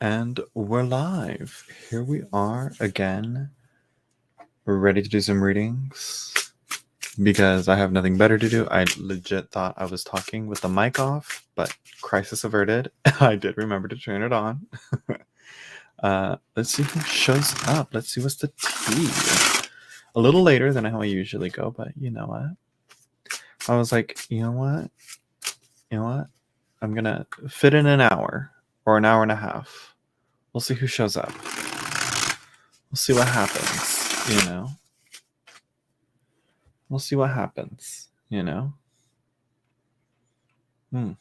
And we're live. Here we are again. We're ready to do some readings because I have nothing better to do. I legit thought I was talking with the mic off, but crisis averted. I did remember to turn it on. Let's see who shows up. Let's see what's the tea. A little later than how I usually go, but you know what? I was like, you know what? I'm gonna fit in an hour or an hour and a half. We'll see who shows up. We'll see what happens, you know? We'll see what happens, you know? And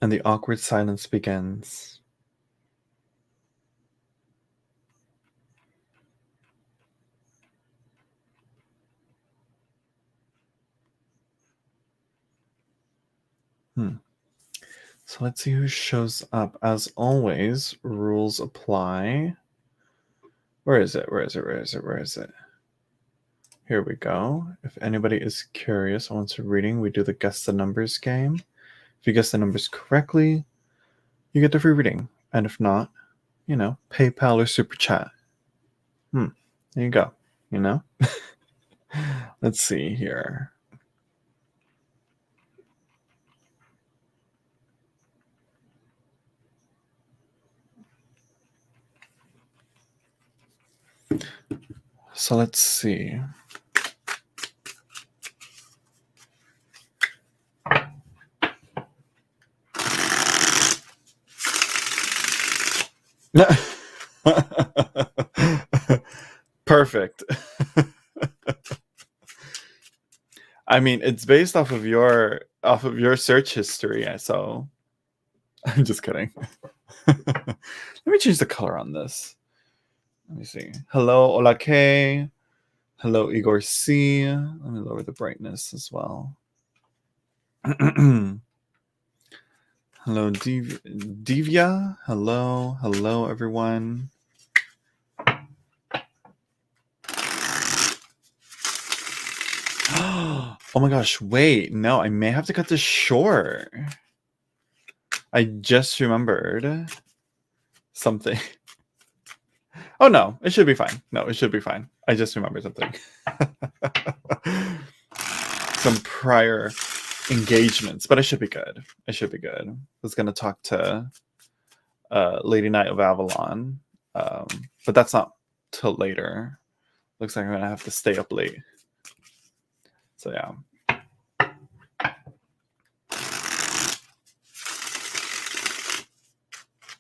the awkward silence begins. So let's see who shows up. As always, rules apply. Where is it? Here we go. If anybody is curious and wants a reading, we do the guess the numbers game. If you guess the numbers correctly, you get the free reading. And if not, you know, PayPal or Super Chat. There you go. You know? Let's see here. So let's see. Perfect. I mean, it's based off of your search history, so I'm just kidding. Let me change the color on this. Let me see. Hello, Ola K. Hello, Igor C. Let me lower the brightness as well. Hello, Divya. Hello, everyone. Oh my gosh, wait. No, I may have to cut this short. I just remembered something. Oh no, it should be fine. No, it should be fine. I just remembered something. Some prior engagements, but it should be good. I was going to talk to Lady Knight of Avalon, but that's not till later. Looks like I'm going to have to stay up late. So yeah.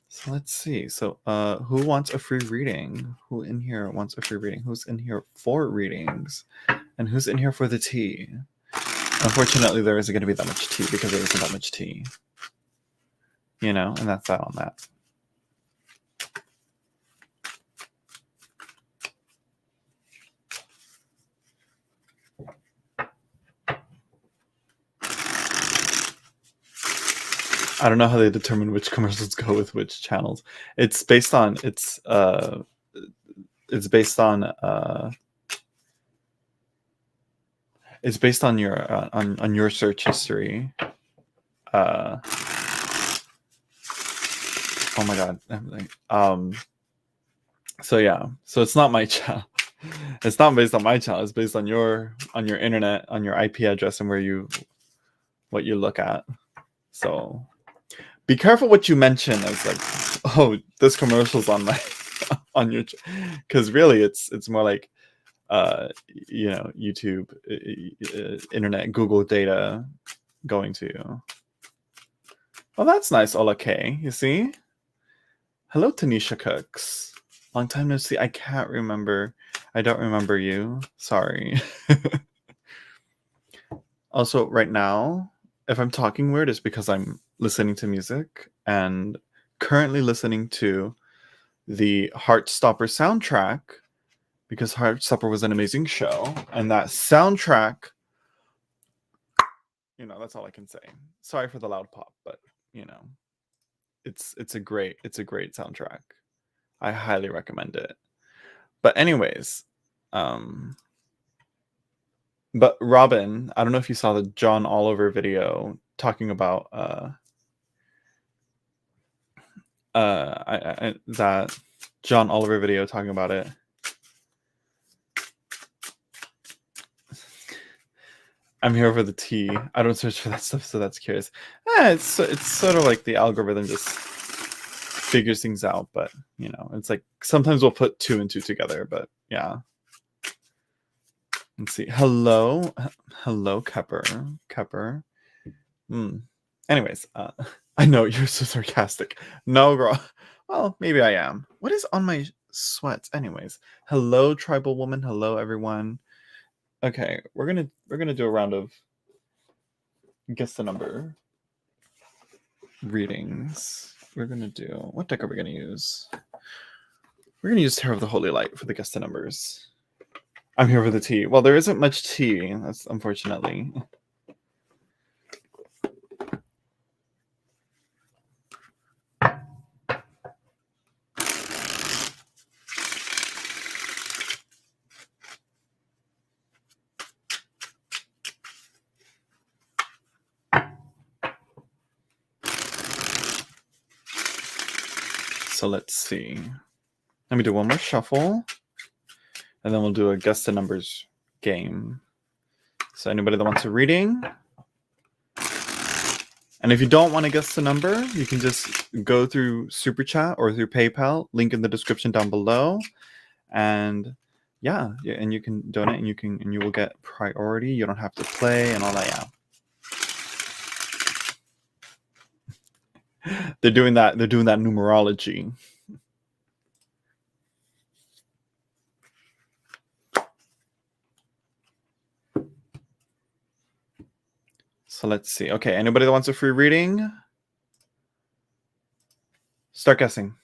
So let's see. So who wants a free reading? Who in here wants a free reading? Who's in here for readings? And who's in here for the tea? Unfortunately, there isn't going to be that much tea because there isn't that much tea. You know, and that's that on that. I don't know how they determine which commercials go with which channels. It's based on your search history. Oh my god. So yeah. So it's not my channel. It's not based on my channel. It's based on your internet, on your IP address, and what you look at. So be careful what you mention as like, oh, this commercial's on my on your, because really it's more like you know, YouTube, internet, Google data going to you. Oh, that's nice, Ola K. You see? Hello, Tanisha Cooks. Long time no see. I can't remember. I don't remember you. Sorry. Also, right now, if I'm talking weird, it's because I'm listening to music and currently listening to the Heartstopper soundtrack because Heartstopper was an amazing show, and that soundtrack, you know, that's all I can say. Sorry for the loud pop, but you know, it's a great soundtrack. I highly recommend it. But anyways, but Robin, I don't know if you saw the John Oliver video talking about that John Oliver video talking about it. I'm here for the tea. I don't search for that stuff, so that's curious. It's sort of like the algorithm just figures things out, but you know, it's like sometimes we'll put 2 and 2 together, but yeah. Let's see. Hello, Kepper. Anyways, I know you're so sarcastic. No, girl. Well, maybe I am. What is on my sweats? Anyways, hello, tribal woman. Hello, everyone. Okay, we're gonna do a round of guess the number readings. We're gonna do, what deck are we gonna use? We're gonna use Tarot of the Holy Light for the guess the numbers. I'm here for the tea. Well, there isn't much tea. That's unfortunately. So let's see. Let me do one more shuffle, and then we'll do a guess the numbers game. So anybody that wants a reading, and if you don't want to guess the number, you can just go through Super Chat or through PayPal. Link in the description down below, and yeah, and you can donate, and you will get priority. You don't have to play and all that. Yeah. They're doing that numerology. So let's see. Okay, anybody that wants a free reading, start guessing.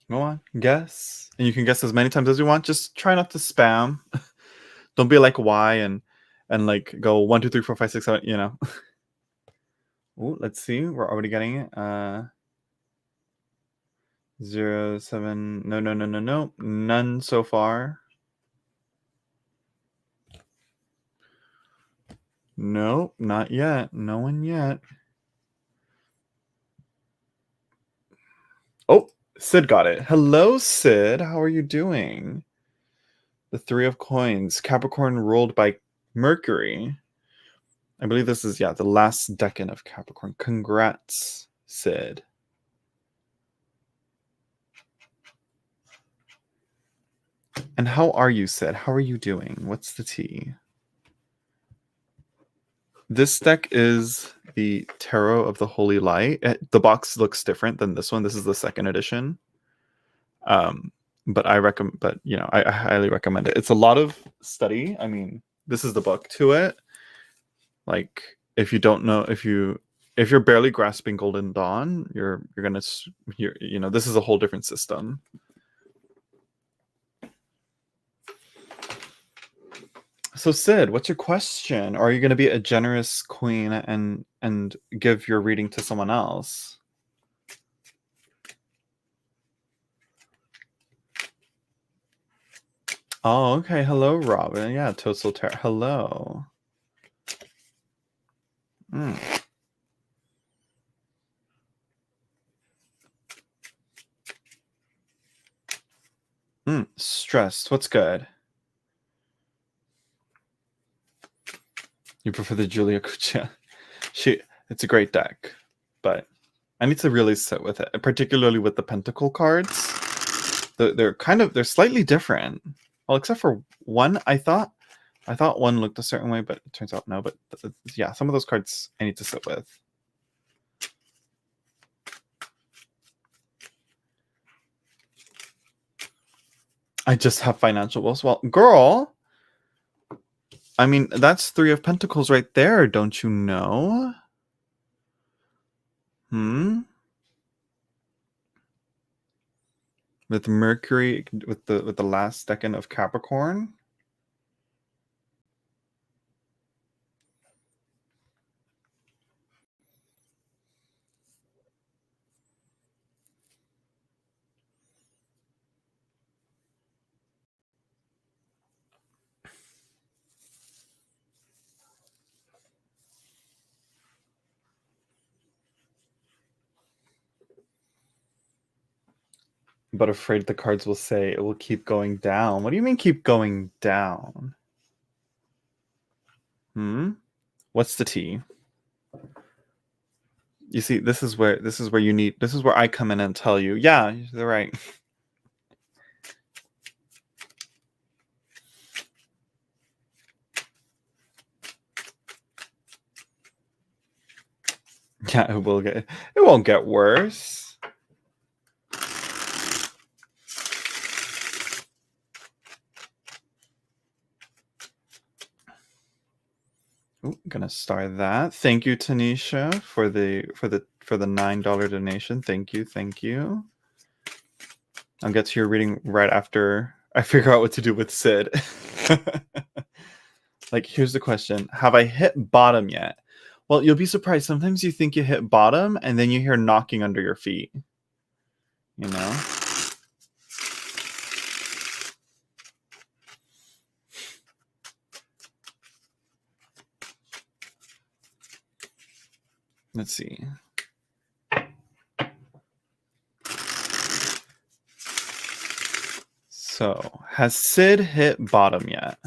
Go on, guess. And you can guess as many times as you want. Just try not to spam. Don't be like Y and like go 1, 2, 3, 4, 5, 6, 7, you know. Ooh, let's see. We're already getting it. 0, 7. No. None so far. Nope, not yet. No one yet. Oh, Sid got it. Hello, Sid. How are you doing? The 3 of Coins. Capricorn ruled by Mercury. I believe this is, the last decan of Capricorn. Congrats, Sid. And how are you, Sid? How are you doing? What's the tea? This deck is the Tarot of the Holy Light. The box looks different than this one. This is the 2nd edition. But I highly recommend it. It's a lot of study. I mean, this is the book to it. Like, if you don't know, if you're barely grasping Golden Dawn, you're gonna, this is a whole different system. So Sid, what's your question? Or are you going to be a generous queen and give your reading to someone else? Oh, okay. Hello, Robin. Yeah, Total Terror. Hello. Stressed. What's good? You prefer the Julia Kucha? It's a great deck, but I need to really sit with it, particularly with the Pentacle cards. They're slightly different. Well, except for one, I thought one looked a certain way, but it turns out no. But yeah, some of those cards I need to sit with. I just have financial woes. Well, girl, I mean, that's 3 of Pentacles right there, don't you know? With Mercury, with the last decan of Capricorn. but afraid the cards will say it will keep going down. What do you mean keep going down? What's the tea? You see, this is where I come in and tell you, yeah, they're right. Yeah, it won't get worse. Ooh, I'm gonna star that. Thank you, Tanisha, for the $9 donation. Thank you. I'll get to your reading right after I figure out what to do with Sid. Like, here's the question. Have I hit bottom yet? Well, you'll be surprised. Sometimes you think you hit bottom and then you hear knocking under your feet. You know? Let's see. So, has Sid hit bottom yet?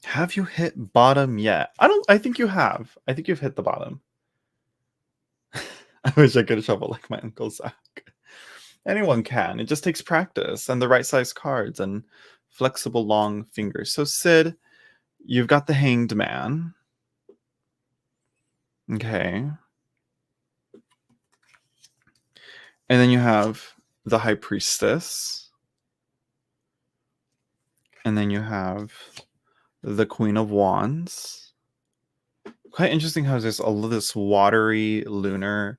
Have you hit bottom yet? I think you have. I think you've hit the bottom. I wish I could shuffle like my Uncle Zach. Anyone can. It just takes practice and the right size cards and flexible long fingers. So Sid, you've got the Hanged Man. Okay. And then you have the High Priestess. And then you have the Queen of Wands. Quite interesting how there's all of this watery lunar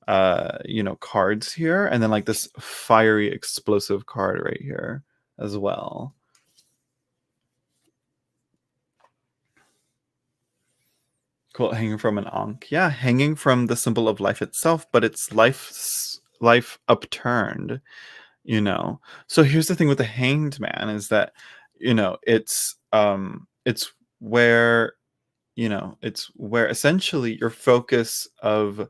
cards here, and then like this fiery explosive card right here as well. Cool. Hanging from an Ankh. Yeah, hanging from the symbol of life itself, but it's life upturned, you know. So here's the thing with the Hanged Man is that, it's where, it's where essentially your focus of,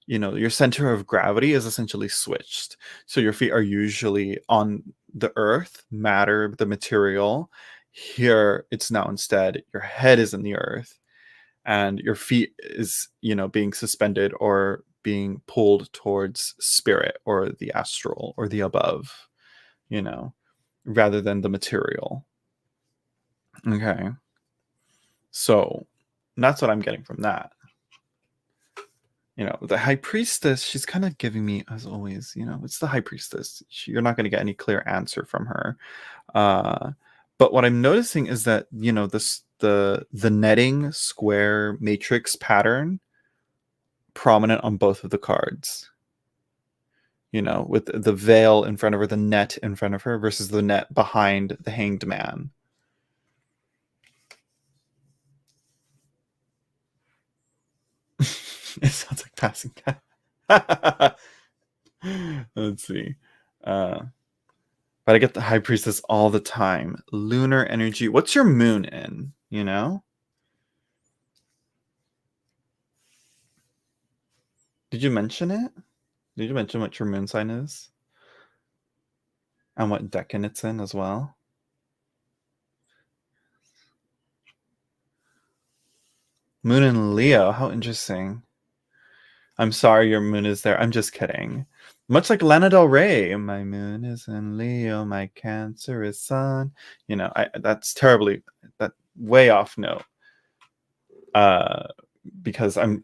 your center of gravity is essentially switched. So your feet are usually on the earth, matter, the material. Here, it's now instead your head is in the earth and your feet is, being suspended or being pulled towards spirit or the astral or the above, rather than the material. Okay. So that's what I'm getting from that. The High Priestess, she's kind of giving me, as always, it's the High Priestess. You're not going to get any clear answer from her. But what I'm noticing is that, the netting square matrix pattern prominent on both of the cards. With the veil in front of her, the net in front of her versus the net behind the Hanged Man. It sounds like passing cat. Let's see. But I get the High Priestess all the time. Lunar energy. What's your moon in? Did you mention it? Did you mention what your moon sign is? And what decan it's in as well? Moon in Leo. How interesting. I'm sorry your moon is there. I'm just kidding. Much like Lana Del Rey, my moon is in Leo, my Cancer is Sun. That's terribly, that way off note. Because I'm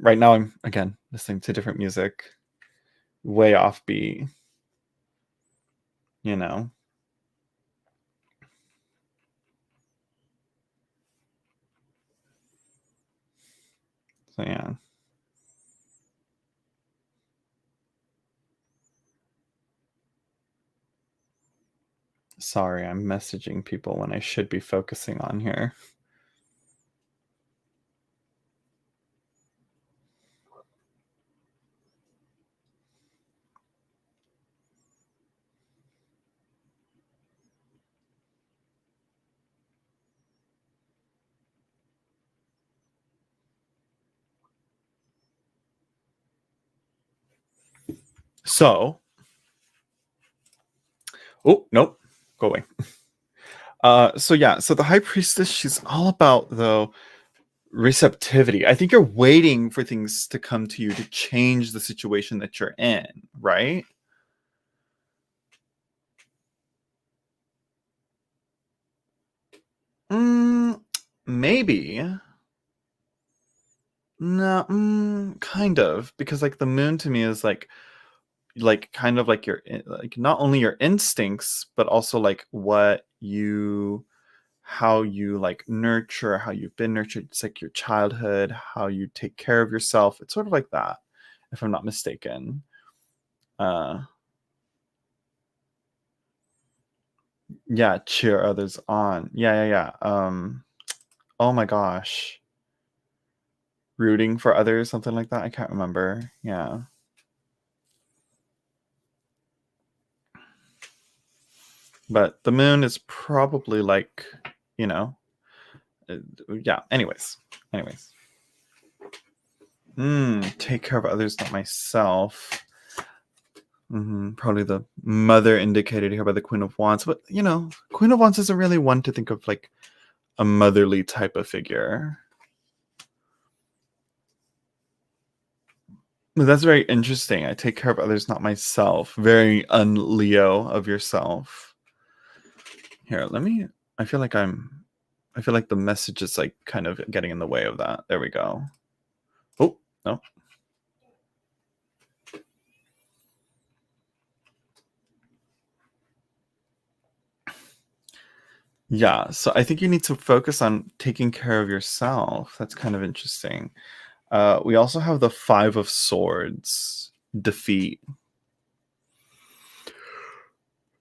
again listening to different music, way off beat. So yeah. Sorry, I'm messaging people when I should be focusing on here. So, oh, nope, go away. So yeah, so the High Priestess, she's all about, though, receptivity. I think you're waiting for things to come to you to change the situation that you're in, right? Maybe. No, kind of, because like the moon to me is like kind of like your like not only your instincts but also like what you how you like nurture, how you've been nurtured. It's like your childhood, how you take care of yourself. It's sort of like that, if I'm not mistaken. uh yeah, cheer others on. Yeah. Oh my gosh, rooting for others, something like that. I can't remember. Yeah. But the moon is probably like, you know, yeah. Anyways. Take care of others, not myself. Probably the mother indicated here by the Queen of Wands. But, you know, Queen of Wands isn't really one to think of like a motherly type of figure. That's very interesting. I take care of others, not myself. Very un-Leo of yourself. Here, let me... I feel like the message is like kind of getting in the way of that. There we go. Oh, no. Yeah, so I think you need to focus on taking care of yourself. That's kind of interesting. We also have the Five of Swords, defeat,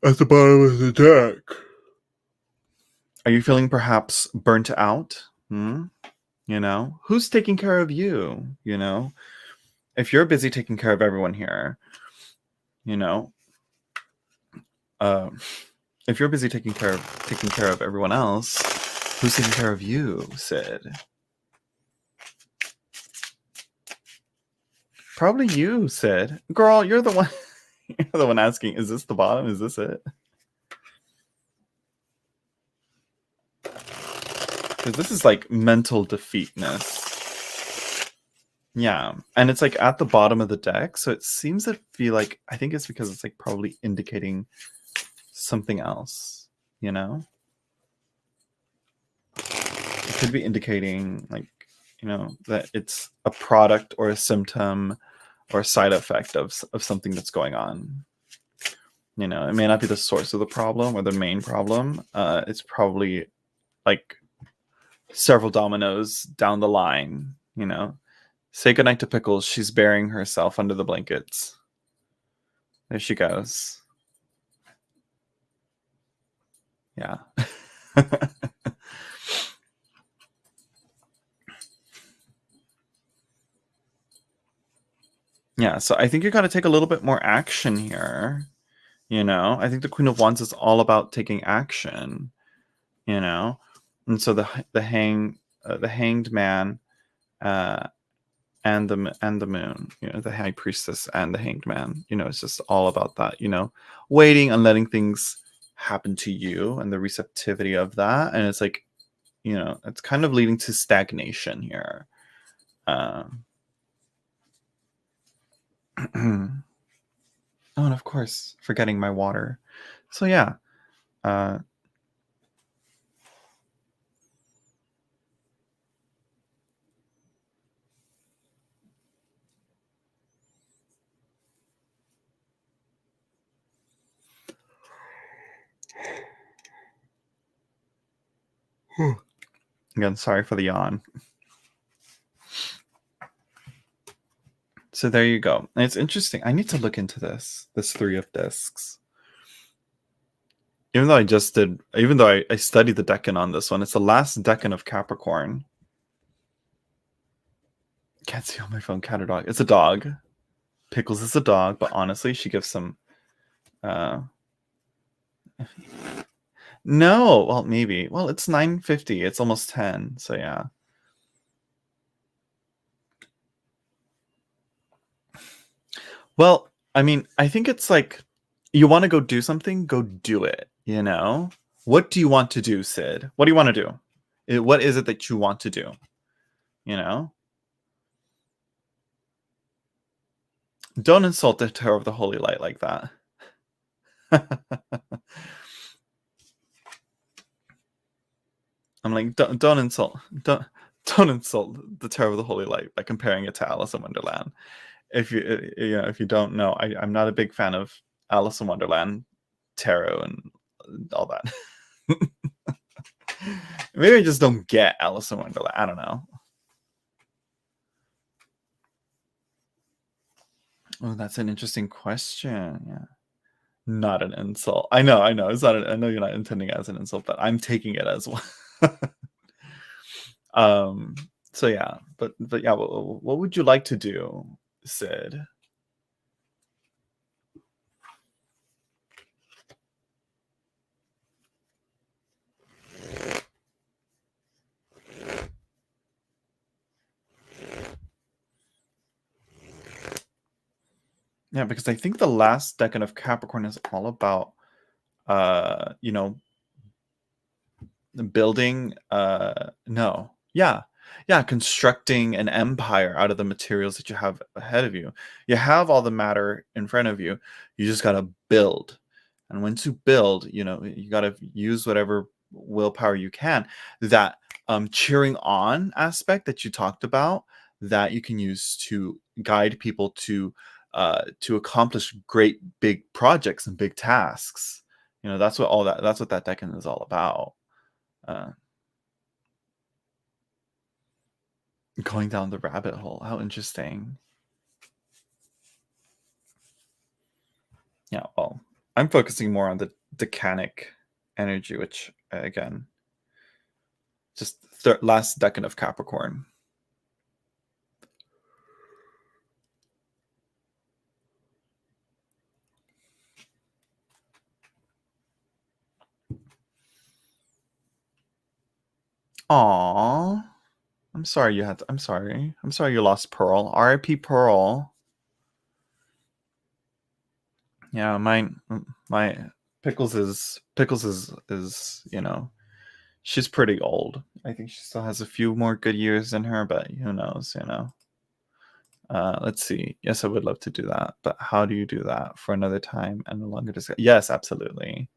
at the bottom of the deck. Are you feeling perhaps burnt out? You know, who's taking care of you? You know, if you're busy taking care of everyone here, you know, uh, if you're busy taking care of everyone else, who's taking care of you, Sid? Probably you, Sid. Girl, you're the one. You're the one asking. Is this the bottom? Is this it? Because this is like mental defeatness. Yeah, and it's like at the bottom of the deck, so it seems to feel like, I think it's because it's like probably indicating something else, you know? It could be indicating like, you know, that it's a product or a symptom or a side effect of something that's going on. You know, it may not be the source of the problem or the main problem. It's probably like several dominoes down the line, you know. Say goodnight to Pickles. She's burying herself under the blankets. There she goes. Yeah. Yeah, so I think you got to take a little bit more action here. You know, I think the Queen of Wands is all about taking action. You know, and so the hanged man, uh, and the moon. You know, the High Priestess and the Hanged Man. You know, it's just all about that. You know, waiting and letting things happen to you and the receptivity of that. And it's like, you know, it's kind of leading to stagnation here. Oh, and of course, forgetting my water. So yeah. Uh, Again, sorry for the yawn. So there you go. And it's interesting. I need to look into this Three of Discs. Even though I studied the decan on this one, it's the last decan of Capricorn. Can't see on my phone, cat or dog. It's a dog. Pickles is a dog, but honestly, she gives some no, well, maybe. Well, it's 9:50. It's almost 10, so yeah. Well, I mean, I think it's like you want to go do something, go do it, you know? What do you want to do, Sid? What do you want to do? What is it that you want to do? You know? Don't insult the Tower of the Holy Light like that. I'm like, don't insult the Tower of the Holy Light by comparing it to Alice in Wonderland. If you don't know, I'm not a big fan of Alice in Wonderland tarot and all that. Maybe I just don't get Alice in Wonderland. I don't know. Oh, that's an interesting question. Yeah. Not an insult. I know. It's not. I know you're not intending it as an insult, but I'm taking it as one. So yeah, but yeah, what would you like to do, Sid? Yeah, because I think the last decan of Capricorn is all about building constructing an empire out of the materials that you have ahead of you. You have all the matter in front of you. You just got to build. And once you build, you got to use whatever willpower you can. That cheering on aspect that you talked about, that you can use to guide people to accomplish great big projects and big tasks. That's what that decan is all about. Going down the rabbit hole. How interesting. Yeah, well, I'm focusing more on the decanic energy, which, again, just last decan of Capricorn. Aww. I'm sorry you lost Pearl. R.I.P. Pearl. Yeah, my Pickles is she's pretty old. I think she still has a few more good years in her, but who knows, let's see. Yes, I would love to do that, but how do you do that for another time and no longer discuss? Yes, absolutely.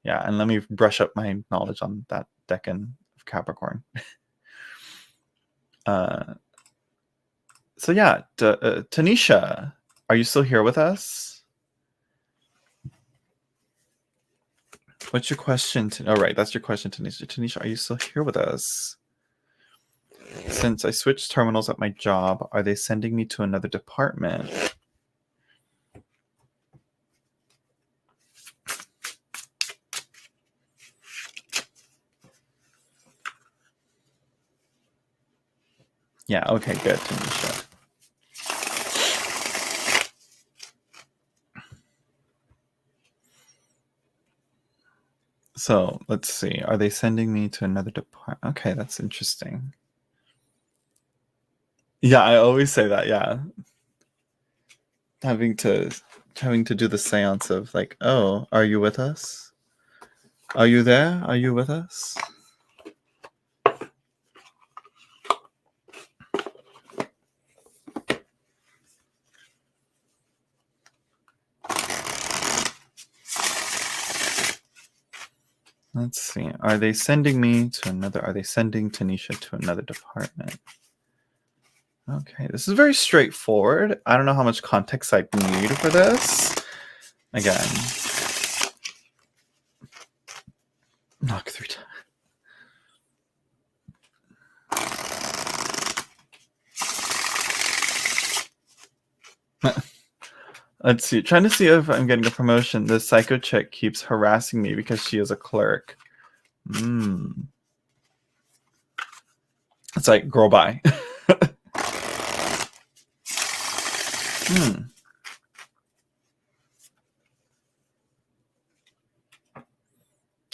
Yeah, and let me brush up my knowledge on that decan of Capricorn. So yeah, Tanisha, are you still here with us? What's your question? That's your question, Tanisha. Tanisha, are you still here with us? Since I switched terminals at my job, are they sending me to another department? Yeah, okay, good, Tanisha. So let's see. Are they sending me to another department? Okay, that's interesting. Yeah, I always say that. Yeah, having to do the seance of like, oh, are you with us? Are you there? Are you with us? Let's see. Are they sending Tanisha to another department? Okay, this is very straightforward. I don't know how much context I need for this. Again, knock 3 times. Let's see. Trying to see if I'm getting a promotion. This psycho chick keeps harassing me because she is a clerk. It's like, girl, bye.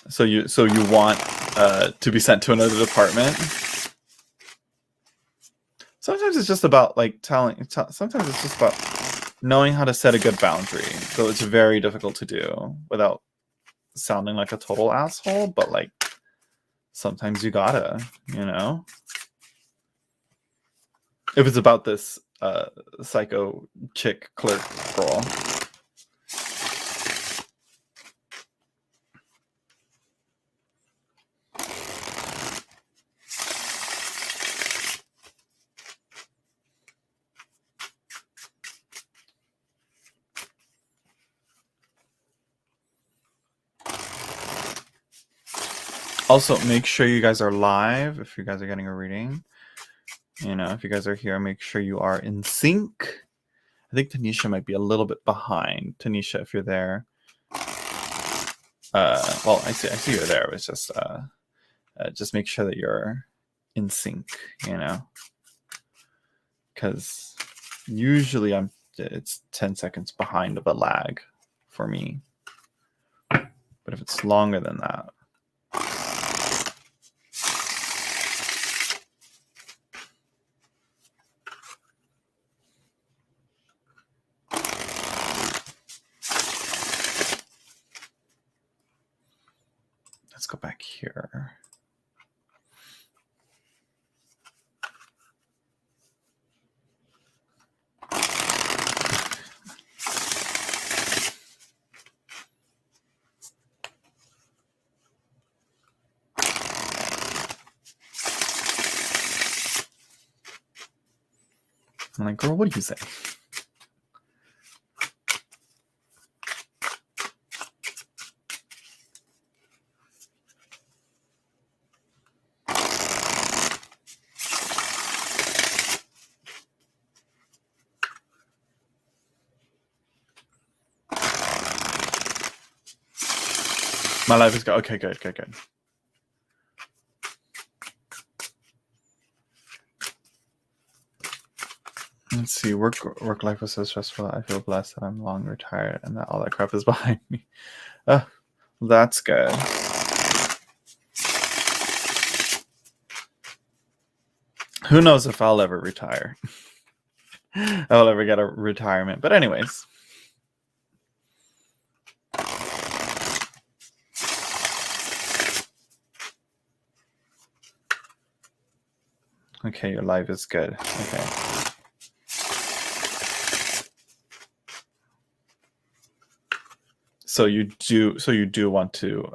So you want to be sent to another department? Sometimes it's just about like sometimes it's just about knowing how to set a good boundary. So it's very difficult to do without sounding like a total asshole, but like sometimes you gotta, you know? If it's about this psycho chick clerk girl. Also, make sure you guys are live if you guys are getting a reading. You know, if you guys are here, make sure you are in sync. I think Tanisha might be a little bit behind. Tanisha, if you're there. Well, I see you're there. It's just make sure that you're in sync, you know. Because usually it's 10 seconds behind of a lag for me. But if it's longer than that, let's go back here. I'm like, girl, what do you say? My life is good. Okay, good. Let's see. Work life was so stressful. I feel blessed that I'm long retired and that all that crap is behind me. That's good. Who knows if I'll ever retire? I'll ever get a retirement. But anyways. Okay, your life is good. Okay. So you do want to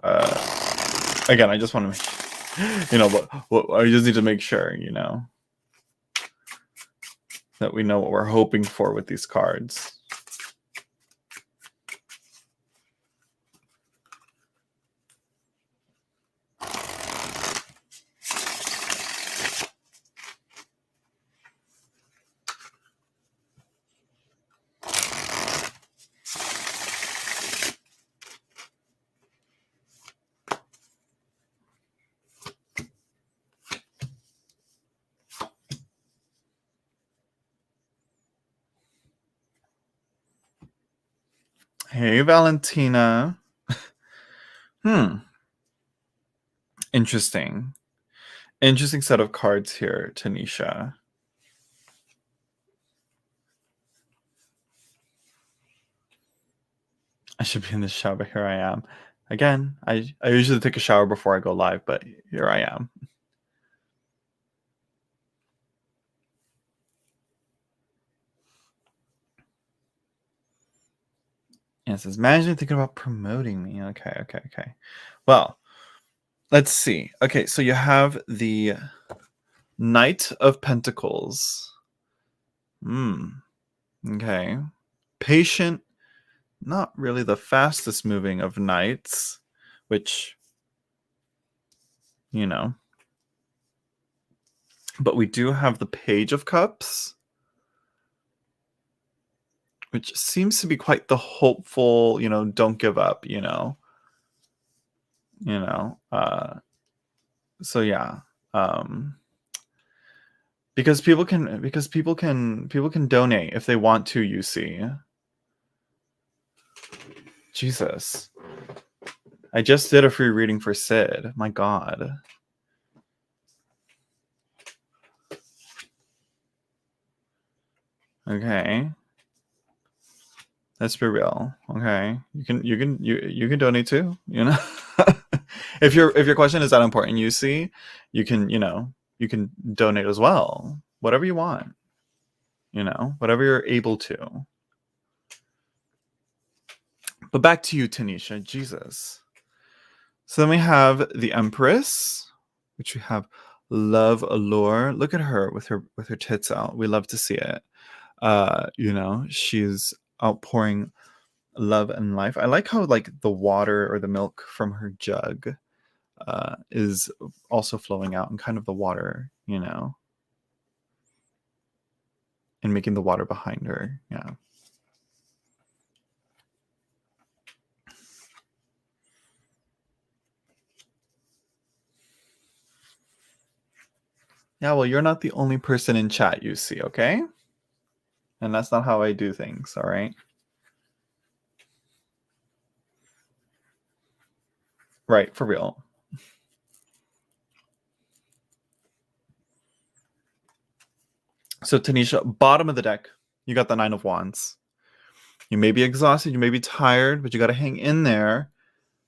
again, I just want to you know, what I just need to make sure, you know, that we know what we're hoping for with these cards. Hey, Valentina. Interesting set of cards here, Tanisha. I should be in the shower, but here I am. Again, I usually take a shower before I go live, but here I am. And it says, imagine thinking about promoting me. Okay. Well, let's see. Okay, so you have the Knight of Pentacles. Okay. Patient, not really the fastest moving of knights, which, you know. But we do have the Page of Cups, which seems to be quite the hopeful, don't give up, so yeah. Because people can donate if they want to, you see. Jesus. I just did a free reading for Sid. My God. Okay. Let's be real. Okay. You can donate too, if your question is that important, you see, you can donate as well. Whatever you want. Whatever you're able to. But back to you, Tanisha. Jesus. So then we have the Empress, which we have love allure. Look at her with her tits out. We love to see it. She's outpouring love and life. I like how like the water or the milk from her jug is also flowing out, and kind of the water, and making the water behind her. Yeah. Yeah, well, you're not the only person in chat, you see, okay? And that's not how I do things, all right? Right, for real. So, Tanisha, bottom of the deck, you got the Nine of Wands. You may be exhausted, you may be tired, but you got to hang in there.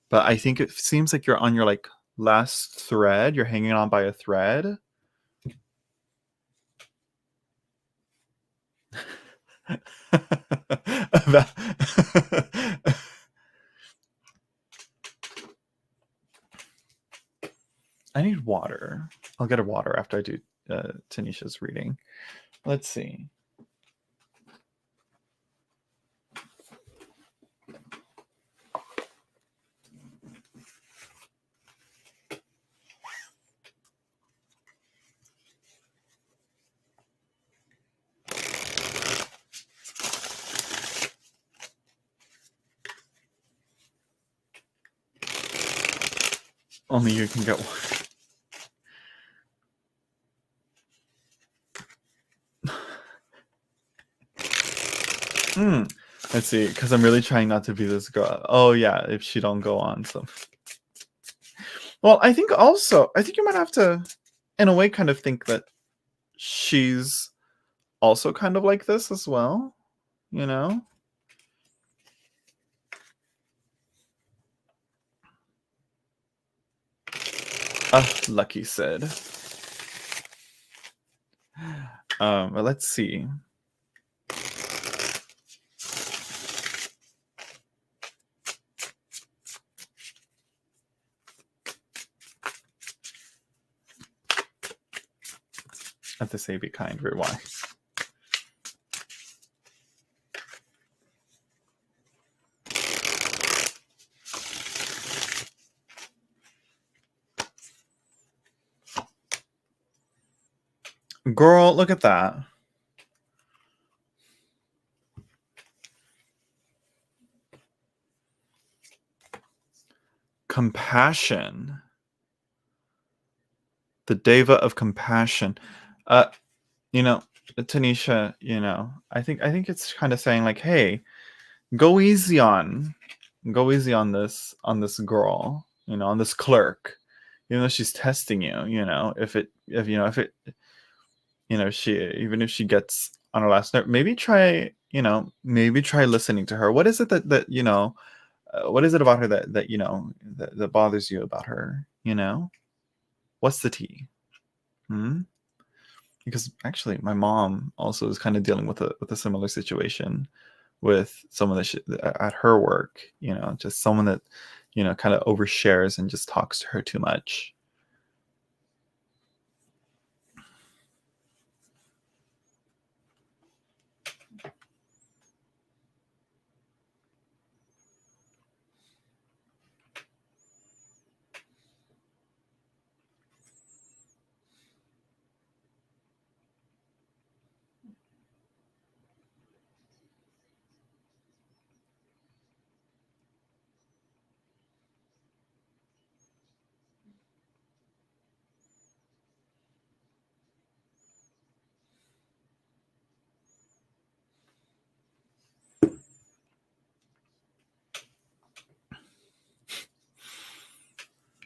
But I think it seems like you're on your like last thread. You're hanging on by a thread. I need water. I'll get a water after I do Tanisha's reading. Let's see. Only you can get one. Let's see, because I'm really trying not to be this girl. Oh yeah, if she don't go on some. Well, I think you might have to, in a way, kind of think that she's also kind of like this as well. Lucky Sid. But let's see. I have to say, be kind, rewind. Girl, look at that. Compassion. The Deva of Compassion. Tanisha, I think it's kind of saying like, hey, go easy on this girl, on this clerk, even though she's testing you, even if she gets on her last nerve, maybe try listening to her. What is it that what is it about her that bothers you about her? What's the tea? Because actually my mom also is kind of dealing with a similar situation with someone that at her work, just someone that kind of overshares and just talks to her too much.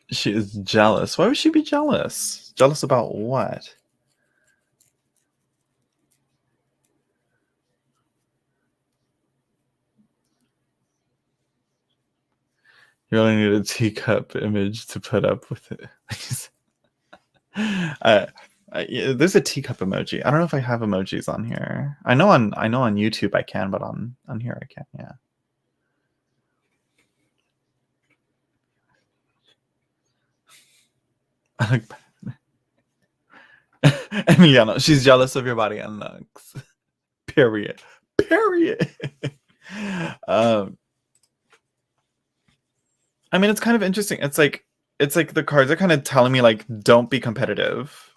She is jealous. Why would she be jealous? Jealous about what? You only need a teacup image to put up with it. There's a teacup emoji. I don't know if I have emojis on here. I know on YouTube I can, but on here I can't. Yeah. I like Emiliano. She's jealous of your body and looks. Period. Period. um, I mean, it's kind of interesting. It's like the cards are kind of telling me like, don't be competitive.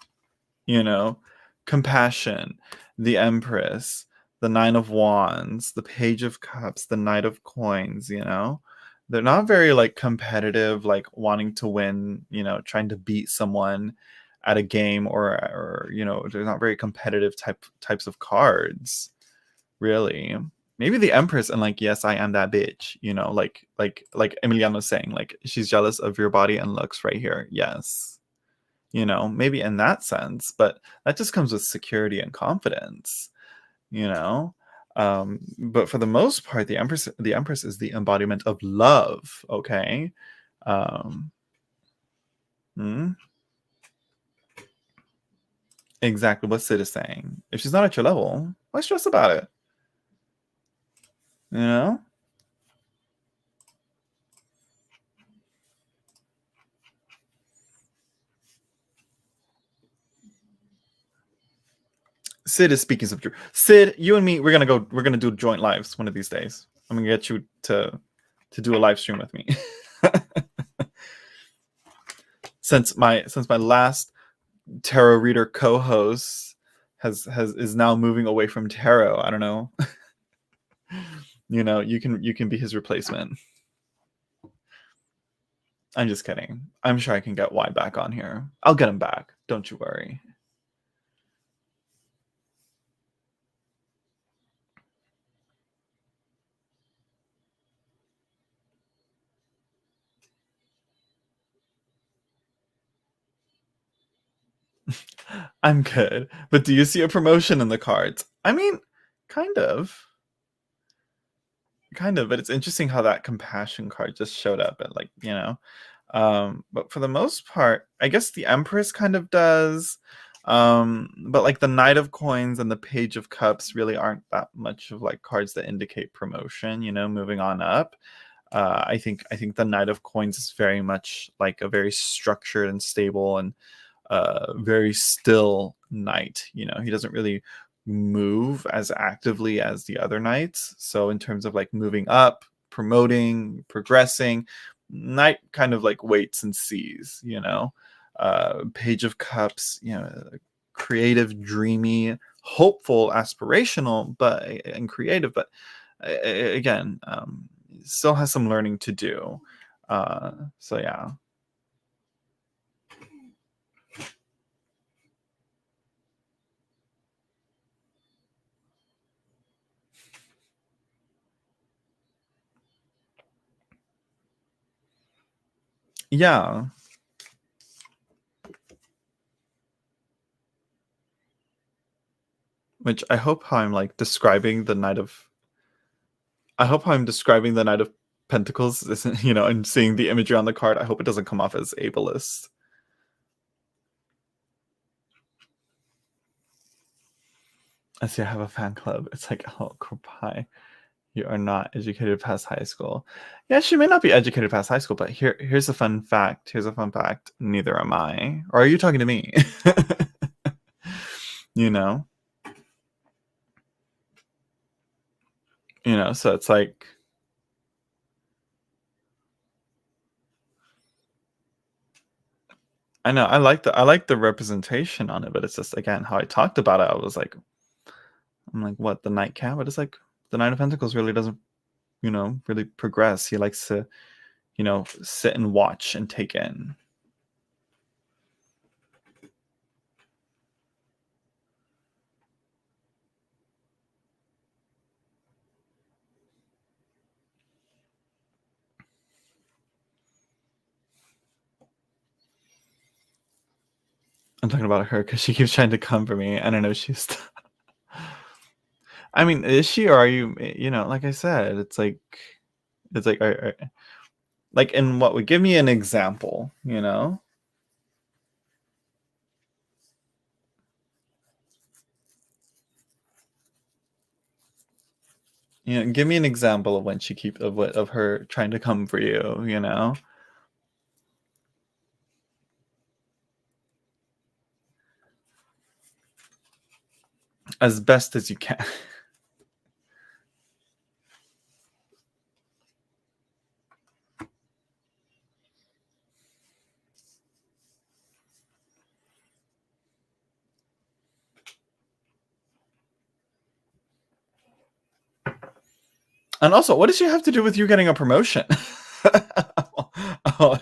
You know, compassion, the Empress, the Nine of Wands, the Page of Cups, the Knight of Coins. You know, they're not very like competitive, like wanting to win. You know, trying to beat someone at a game, or you know, they're not very competitive types of cards, really. Maybe the Empress and like, yes, I am that bitch, you know, like Emiliano's saying, like she's jealous of your body and looks right here. Yes. You know, maybe in that sense, but that just comes with security and confidence, you know. But for the most part, the Empress is the embodiment of love, okay? Um hmm? Exactly what Sid is saying. If she's not at your level, why stress about it? You know? Sid is speaking some truth. Sid, you and me, we're gonna do joint lives one of these days. I'm gonna get you to do a live stream with me. Since my last tarot reader co-host has is now moving away from tarot. I don't know. You know, you can be his replacement. I'm just kidding. I'm sure I can get Y back on here. I'll get him back. Don't you worry. I'm good. But do you see a promotion in the cards? I mean, kind of. Kind of, but it's interesting how that compassion card just showed up at, like, you know. But for the most part, I guess the Empress kind of does. But like the Knight of Coins and the Page of Cups really aren't that much of like cards that indicate promotion, you know, moving on up. I think the Knight of Coins is very much like a very structured and stable and very still knight. You know, he doesn't really move as actively as the other knights. So in terms of like moving up, promoting, progressing, knight kind of like waits and sees. You know, Page of Cups. You know, creative, dreamy, hopeful, aspirational, but and creative, but again, still has some learning to do. So yeah. Yeah, which I hope how I'm like describing the Knight of I hope how I'm describing the Knight of Pentacles isn't, you know, and seeing the imagery on the card, I hope it doesn't come off as ableist. I see I have a fan club. It's like, oh, goodbye. You are not educated past high school. Yeah, she may not be educated past high school, but here's a fun fact. Here's a fun fact. Neither am I. Or are you talking to me? You know? You know, so it's like I know I like the representation on it, but it's just again how I talked about it. I was like, I'm like, what, the nightcap? But it's like the Knight of Pentacles really doesn't, you know, really progress. He likes to, you know, sit and watch and take in. I'm talking about her because she keeps trying to come for me, and I know she's. I mean, is she, or are you? You know, like I said, it's like, like, in what would give me an example? You know. You know, give me an example of when she of her trying to come for you. You know, as best as you can. And also, what does she have to do with you getting a promotion? Oh,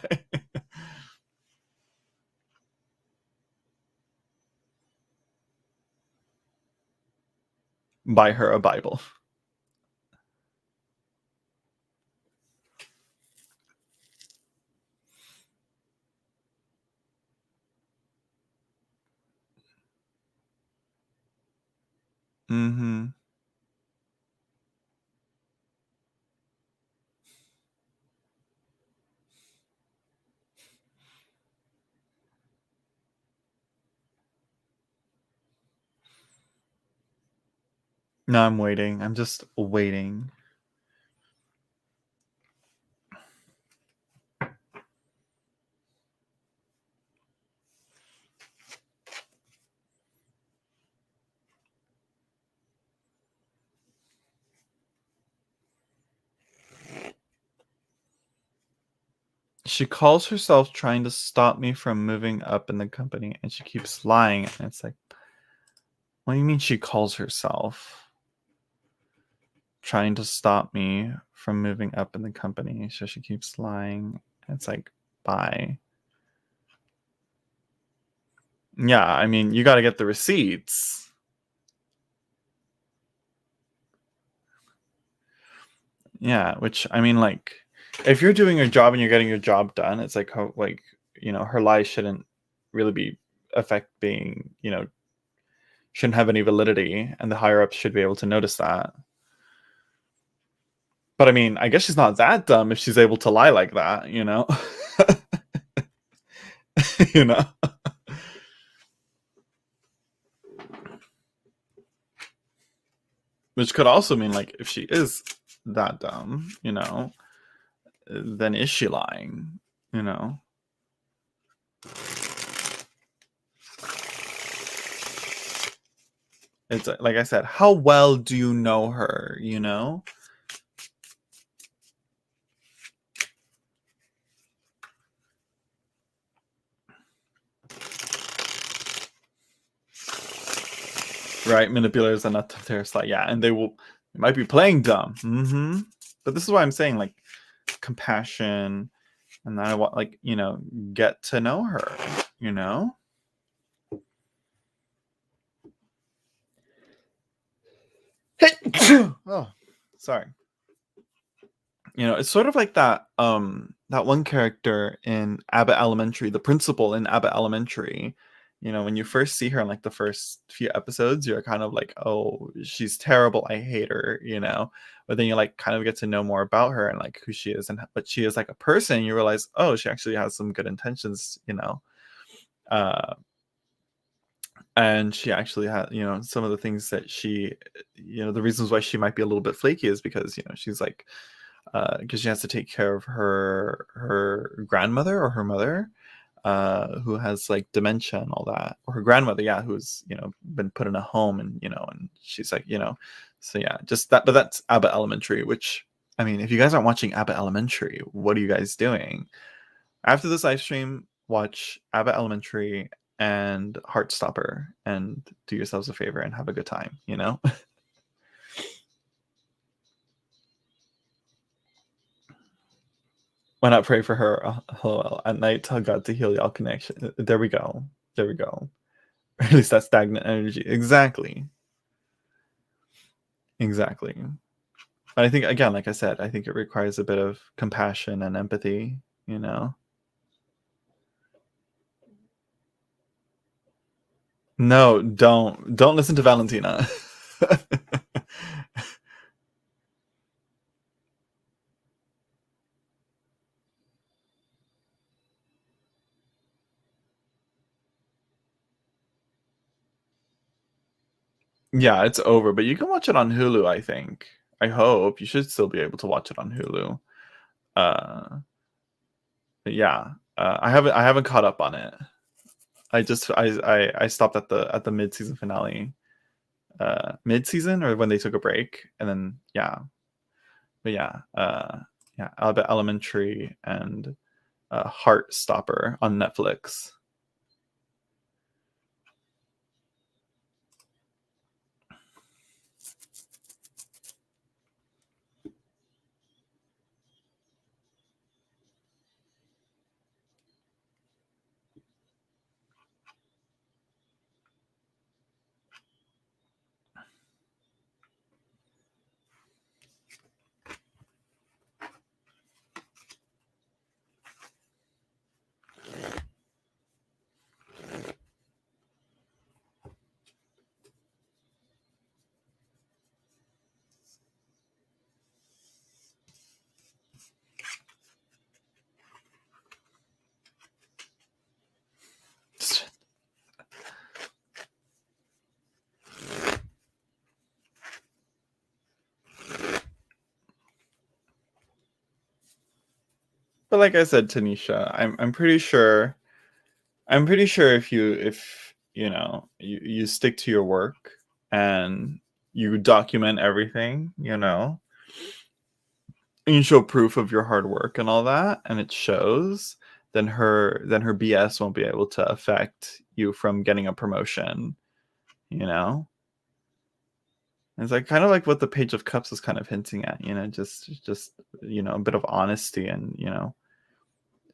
buy her a Bible. Mm-hmm. No, I'm waiting. I'm just waiting. She calls herself trying to stop me from moving up in the company, and she keeps lying. And it's like, what do you mean she calls herself trying to stop me from moving up in the company? So she keeps lying. It's like, bye. Yeah, I mean, you got to get the receipts. Yeah, which, I mean, like, if you're doing your job and you're getting your job done, it's like, how, like, you know, her lies shouldn't really be affecting, you know, shouldn't have any validity, and the higher ups should be able to notice that. But I mean, I guess she's not that dumb if she's able to lie like that, you know? You know? Which could also mean, like, if she is that dumb, you know, then is she lying, you know? It's like I said, how well do you know her, you know? Right? Manipulators are not terrorists. Like, yeah, and they might be playing dumb. Mm-hmm. But this is why I'm saying, like, compassion, and I want, like, you know, get to know her, you know? Oh, sorry. You know, it's sort of like that one character in Abbott Elementary, the principal in Abbott Elementary. You know, when you first see her in, like, the first few episodes, you're kind of like, oh, she's terrible, I hate her, you know. But then you, like, kind of get to know more about her and, like, who she is and what she is like a person. You realize, oh, she actually has some good intentions, you know. And she actually had, you know, some of the things that she, you know, the reasons why she might be a little bit flaky is because, you know, she's like, because she has to take care of her grandmother or her mother, who has, like, dementia and all that, or her grandmother, yeah, who's, you know, been put in a home, and, you know, and she's like, you know, so yeah, just that. But that's Abbott Elementary, which, I mean, if you guys aren't watching Abbott Elementary, what are you guys doing? After this live stream, watch Abbott Elementary and Heartstopper, and do yourselves a favor and have a good time, you know. Why not pray for her? LOL. At night, tell God to heal y'all connection. There we go. There we go. Release that stagnant energy. Exactly. Exactly. But I think, again, like I said, I think it requires a bit of compassion and empathy, you know. No, don't listen to Valentina. Yeah, it's over, but you can watch it on Hulu, I think. I hope you should still be able to watch it on Hulu. Yeah, I haven't caught up on it. I stopped at the mid season finale, mid season or when they took a break, and then yeah, but yeah, Alabama Elementary and Heartstopper on Netflix. But like I said, Tanisha, I'm pretty sure if you know you stick to your work and you document everything, you know, and you show proof of your hard work and all that, and it shows, then her BS won't be able to affect you from getting a promotion, you know. It's like kind of like what the Page of Cups is kind of hinting at, you know, just you know, a bit of honesty and, you know,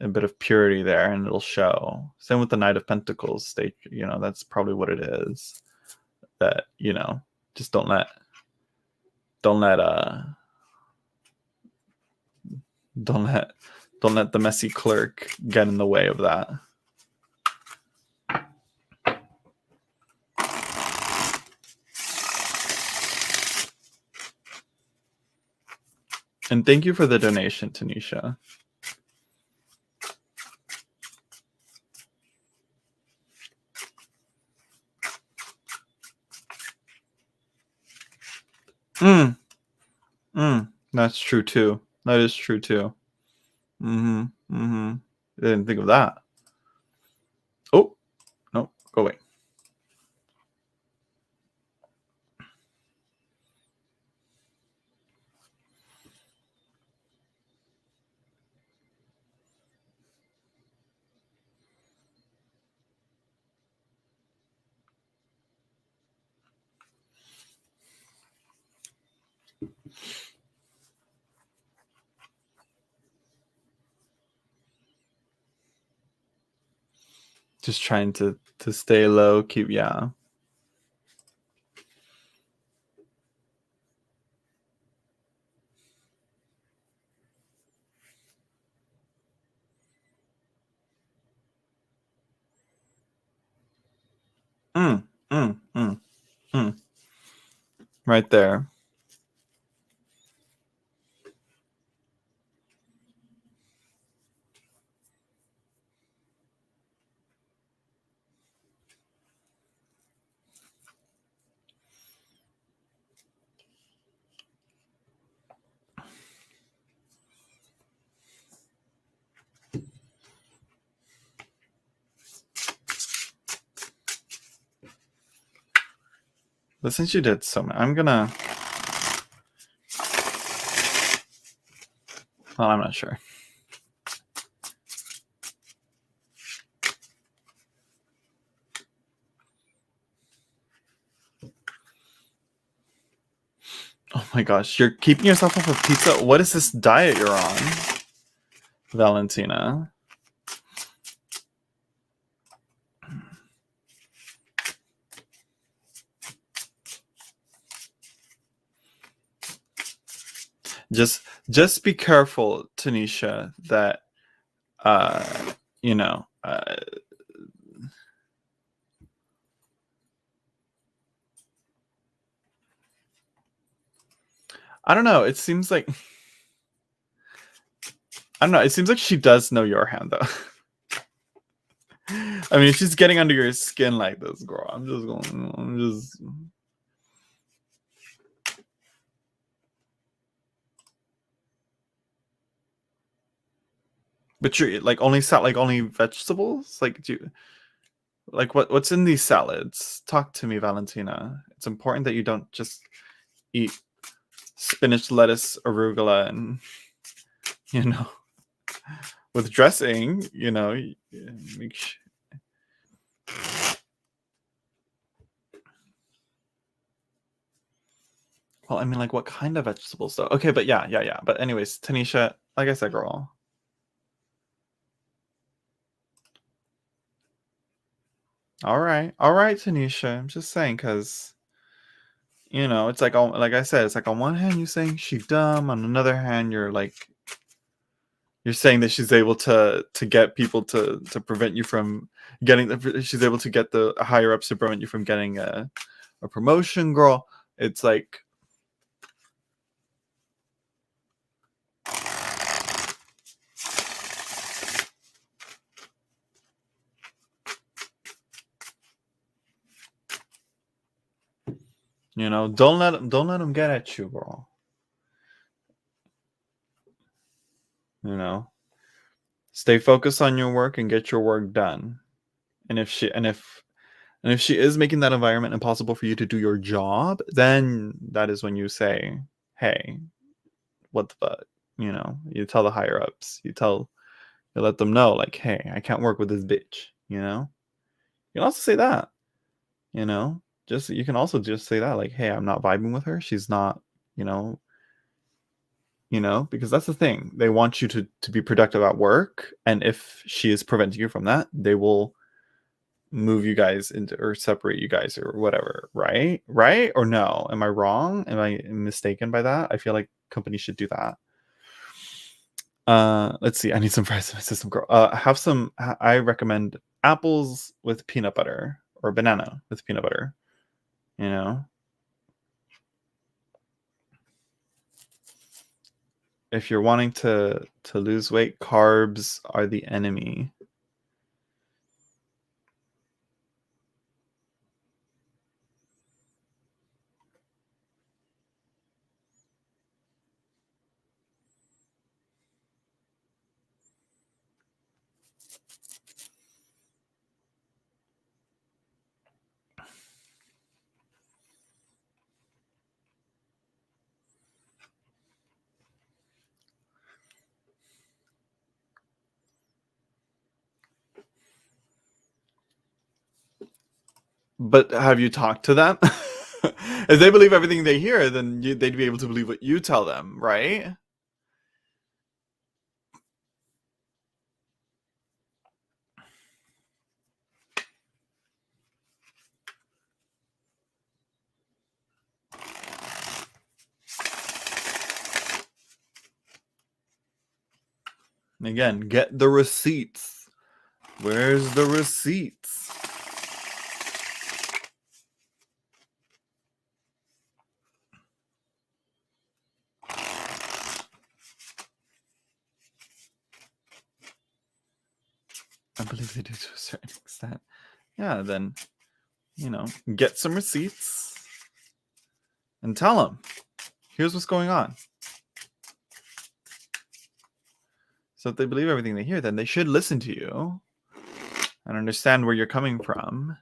a bit of purity there, and it'll show. Same with the Knight of Pentacles state, you know, that's probably what it is. That, you know, just don't let don't let don't let don't let the messy clerk get in the way of that. And thank you for the donation, Tanisha. That's true too. That is true too. I didn't think of that. Oh, no, go away. Just trying to stay low, keep, yeah. Right there. But since you did so much, I'm gonna. Well, I'm not sure. Oh my gosh, you're keeping yourself off of pizza? What is this diet you're on, Valentina? Just be careful, Tanisha, that you know, I don't know. It seems like I don't know. It seems like she does know your hand though. I mean, if she's getting under your skin like this, girl, I'm just. But you're like only only vegetables? Like do you like what's in these salads? Talk to me, Valentina. It's important that you don't just eat spinach, lettuce, arugula, and with dressing, make sure. Well, I mean, like, what kind of vegetables, though? Okay, but yeah. But anyways, Tanisha, like I said, girl. All right, Tanisha. I'm just saying, because it's like I said, it's like on one hand you're saying she's dumb, on another hand you're saying that she's able to get people to prevent you from getting. She's able to get the higher ups to prevent you from getting a promotion, girl. It's like. Don't let them get at you, girl. Stay focused on your work and get your work done. And if she is making that environment impossible for you to do your job, then that is when you say, "Hey, what the fuck?" You tell the higher ups. You let them know, like, "Hey, I can't work with this bitch." You can also say that. You can also just say that, like, "Hey, I'm not vibing with her. She's not, because that's the thing. They want you to be productive at work, and if she is preventing you from that, they will move you guys into or separate you guys or whatever, right? Right or no? Am I wrong? Am I mistaken by that? I feel like companies should do that. Let's see. I need some fries in my system, girl. Have some. I recommend apples with peanut butter or banana with peanut butter. If you're wanting to lose weight, carbs are the enemy. But have you talked to them? If they believe everything they hear, then they'd be able to believe what you tell them, right? And again, get the receipts. Where's the receipts? I believe they do to a certain extent. Yeah, then, get some receipts and tell them, here's what's going on. So if they believe everything they hear, then they should listen to you and understand where you're coming from.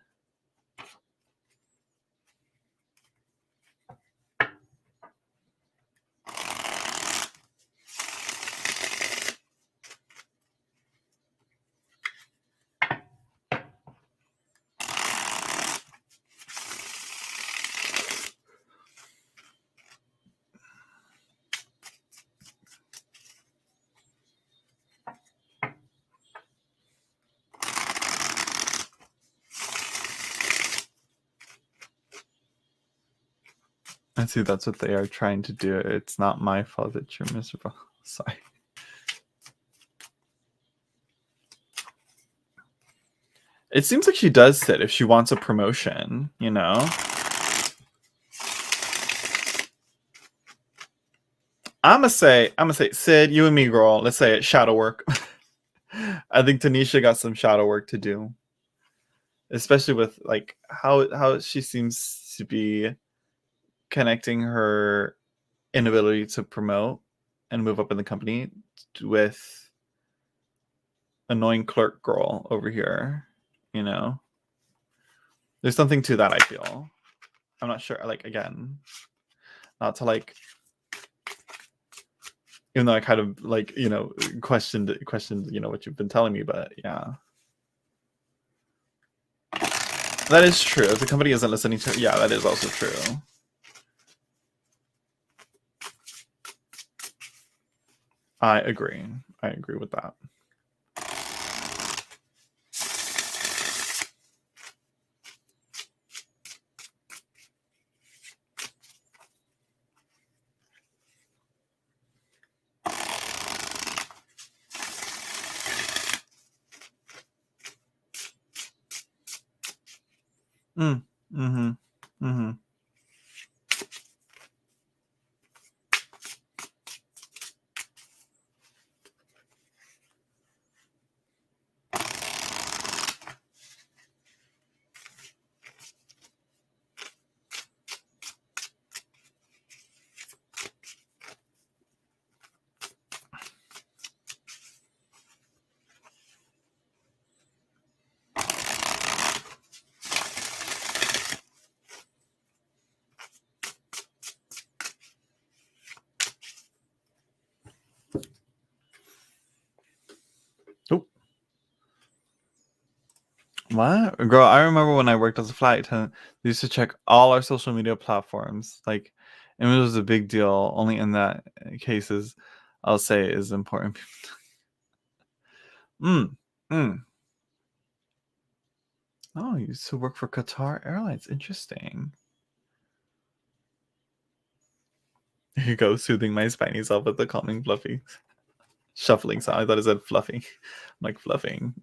I see that's what they are trying to do. It's not my fault that you're miserable. Sorry. It seems like she does sit if she wants a promotion, I'm gonna say, Sid, you and me, girl. Let's say it. Shadow work. I think Tanisha got some shadow work to do, especially with like how she seems to be connecting her inability to promote and move up in the company with annoying clerk girl over here. You know, there's something to that. I feel. I'm not sure. Like again, not to like. Even though I kind of like, you know, questioned, you know, what you've been telling me, but yeah. That is true. If the company isn't listening to, yeah, that is also true. I agree. I agree with that. Mm-hmm. Mm-hmm. Oh. What? Girl, I remember when I worked as a flight attendant, they used to check all our social media platforms. Like, and it was a big deal. Only in that cases, I'll say is important. Mm. Oh, you used to work for Qatar Airlines. Interesting. Here you go, soothing my spiny self with the calming fluffy shuffling sound. I thought it said fluffy. I'm like fluffing.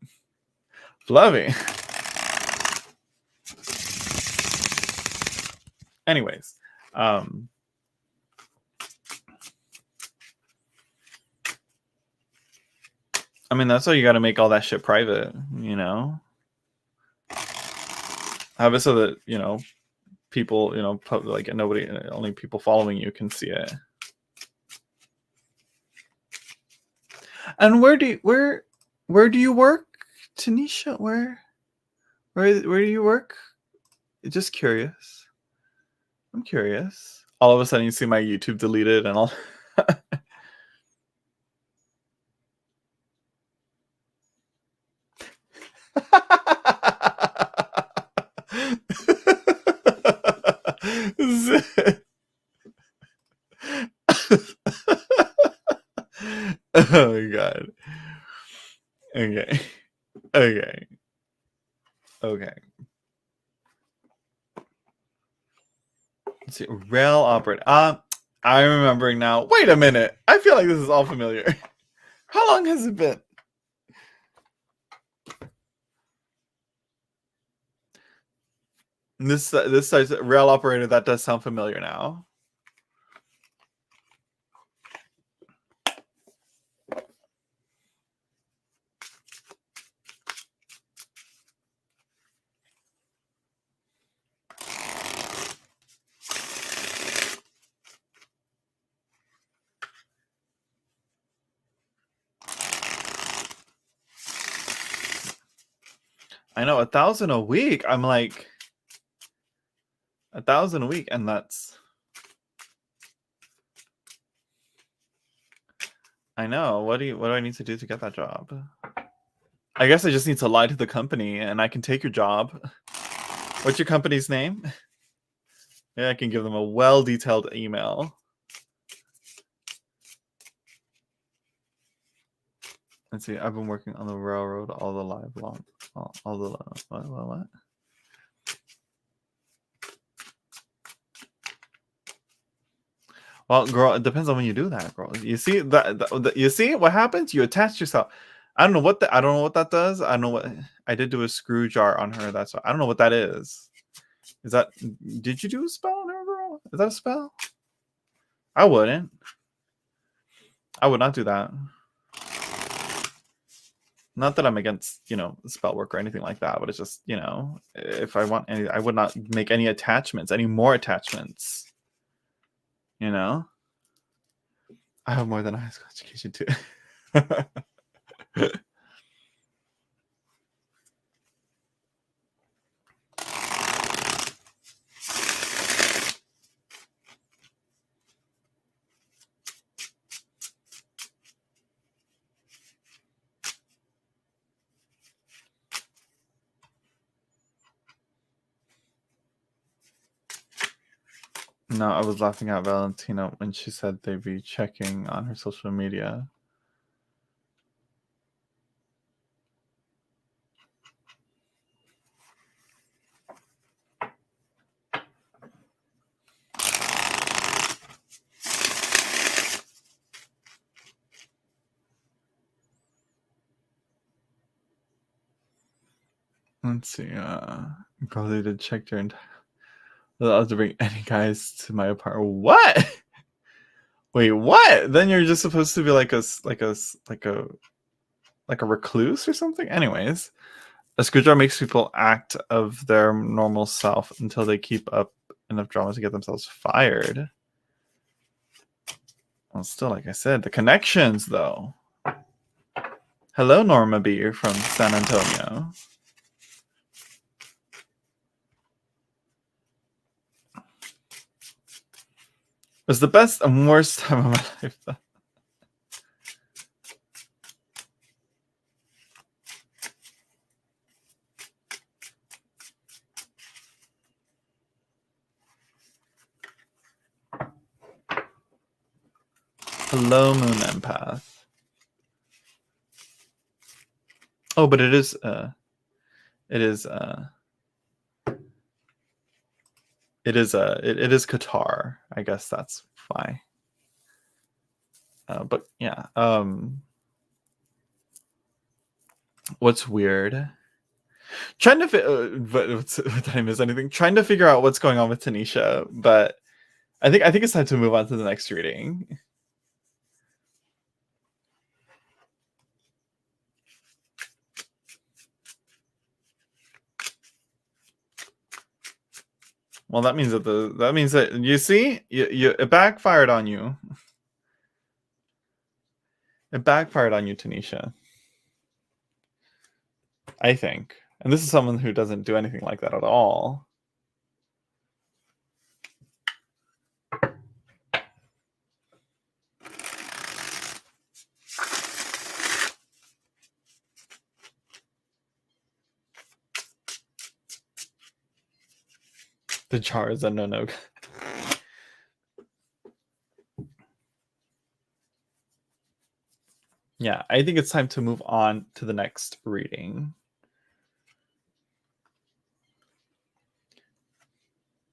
Fluffy. Anyways. I mean, that's why you gotta make all that shit private, you know? Have it so that, you know, people, you know, like nobody, only people following you can see it. And where do you work, Tanisha? Where do you work? Just curious. I'm curious. All of a sudden, you see my YouTube deleted and all. Oh my god. Okay. Okay. Okay. Let's see. Rail operator. I'm remembering now. Wait a minute. I feel like this is all familiar. How long has it been? This starts rail operator. That does sound familiar now. I know, 1,000 a week. I'm like 1,000 a week, and that's. I know. What do I need to do to get that job? I guess I just need to lie to the company, and I can take your job. What's your company's name? Yeah, I can give them a well-detailed email. Let's see. I've been working on the railroad all the live long, all the what? Well, girl, it depends on when you do that, girl. You see that you see what happens? You attach yourself. I don't know what that does. I don't know what I did do a screw jar on her. That's what, I don't know what that is. Is that, did you do a spell on her, girl? Is that a spell? I wouldn't. I would not do that. Not that I'm against, spell work or anything like that, but it's just, if I want any, I would not make any attachments, any more attachments. I have more than a high school education too. No, I was laughing at Valentina when she said they'd be checking on her social media. Let's see. Probably did check your entire. I'll have to bring any guys to my apartment. What? Wait, what? Then you're just supposed to be like a recluse or something? Anyways, a screwdriver makes people act of their normal self until they keep up enough drama to get themselves fired. Well, still, like I said, the connections, though. Hello, Norma B. from San Antonio. It was the best and worst time of my life, though. Hello, Moon Empath. Oh, but it is Qatar. I guess that's why. But yeah. What's weird? Trying to what did I miss anything? Trying to figure out what's going on with Tanisha, but I think it's time to move on to the next reading. Well, that means that you see, it backfired on you. It backfired on you, Tanisha. I think. And this is someone who doesn't do anything like that at all. The jar is a no. Yeah, I think it's time to move on to the next reading.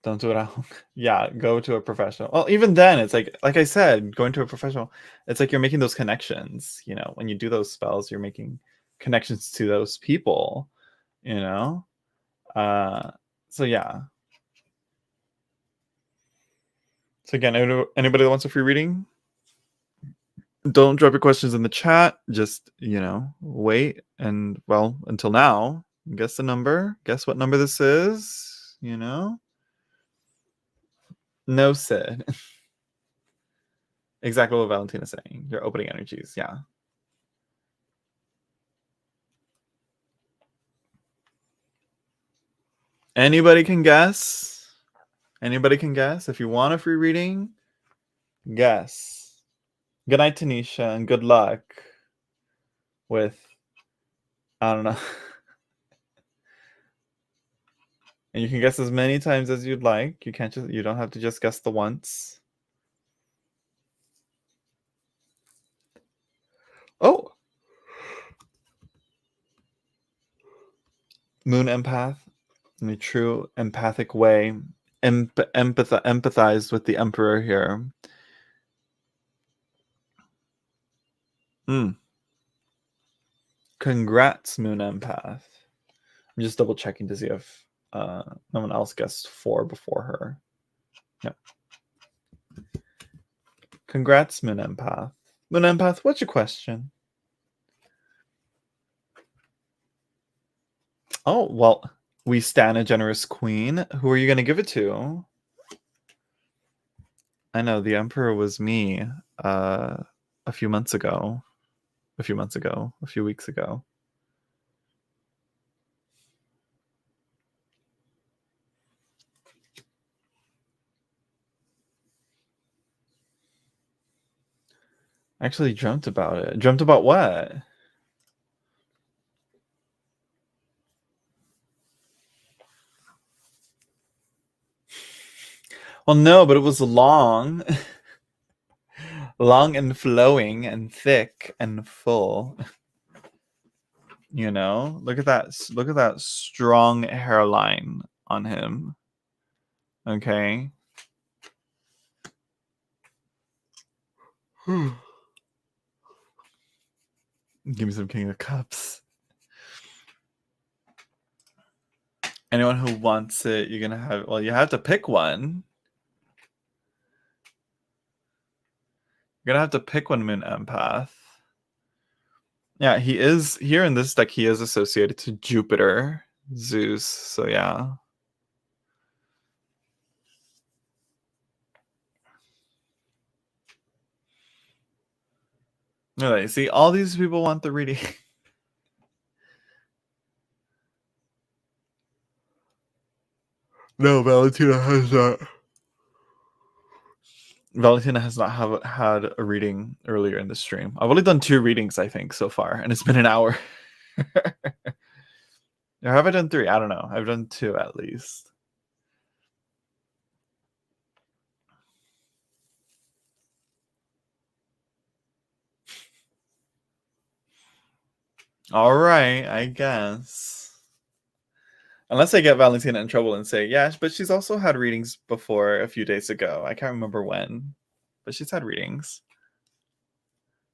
Don't do it at home. Yeah, go to a professional. Well, even then, it's like I said, going to a professional, it's like you're making those connections. When you do those spells, you're making connections to those people. So yeah. So again, anybody that wants a free reading, don't drop your questions in the chat. Just wait and until now. Guess the number. Guess what number this is. No, Sid. Exactly what Valentina's saying. Your opening energies, yeah. Anybody can guess. Anybody can guess. If you want a free reading, guess. Good night, Tanisha, and good luck with, I don't know. And you can guess as many times as you'd like. You don't have to just guess the once. Oh. Moon empath, in a true empathic way, empathize with the Emperor here. Congrats, Moon empath. I'm just double checking to see if no one else guessed 4 before her. Yep. Congrats, Moon empath. Moon Empath, what's your question? Oh, well, we stand a generous queen. Who are you going to give it to? I know, the Emperor was me a few months ago. A few weeks ago. I actually dreamt about it. Dreamt about what? Well, no, but it was long. Long and flowing and thick and full. You know? Look at that strong hairline on him. Okay? Give me some King of Cups. Anyone who wants it, you're gonna have. Well, you have to pick one. You're gonna have to pick one, Moon Empath. Yeah, he is here in this deck. He is associated to Jupiter, Zeus. So yeah. Really, see, all these people want the reading. No, Valentina has not. Valentina has not had a reading earlier in the stream. I've only done 2 readings, I think, so far, and it's been an hour. Or have I done 3? I don't know. I've done 2 at least. All right, I guess. Unless I get Valentina in trouble and say, yeah, but she's also had readings before a few days ago. I can't remember when, but she's had readings.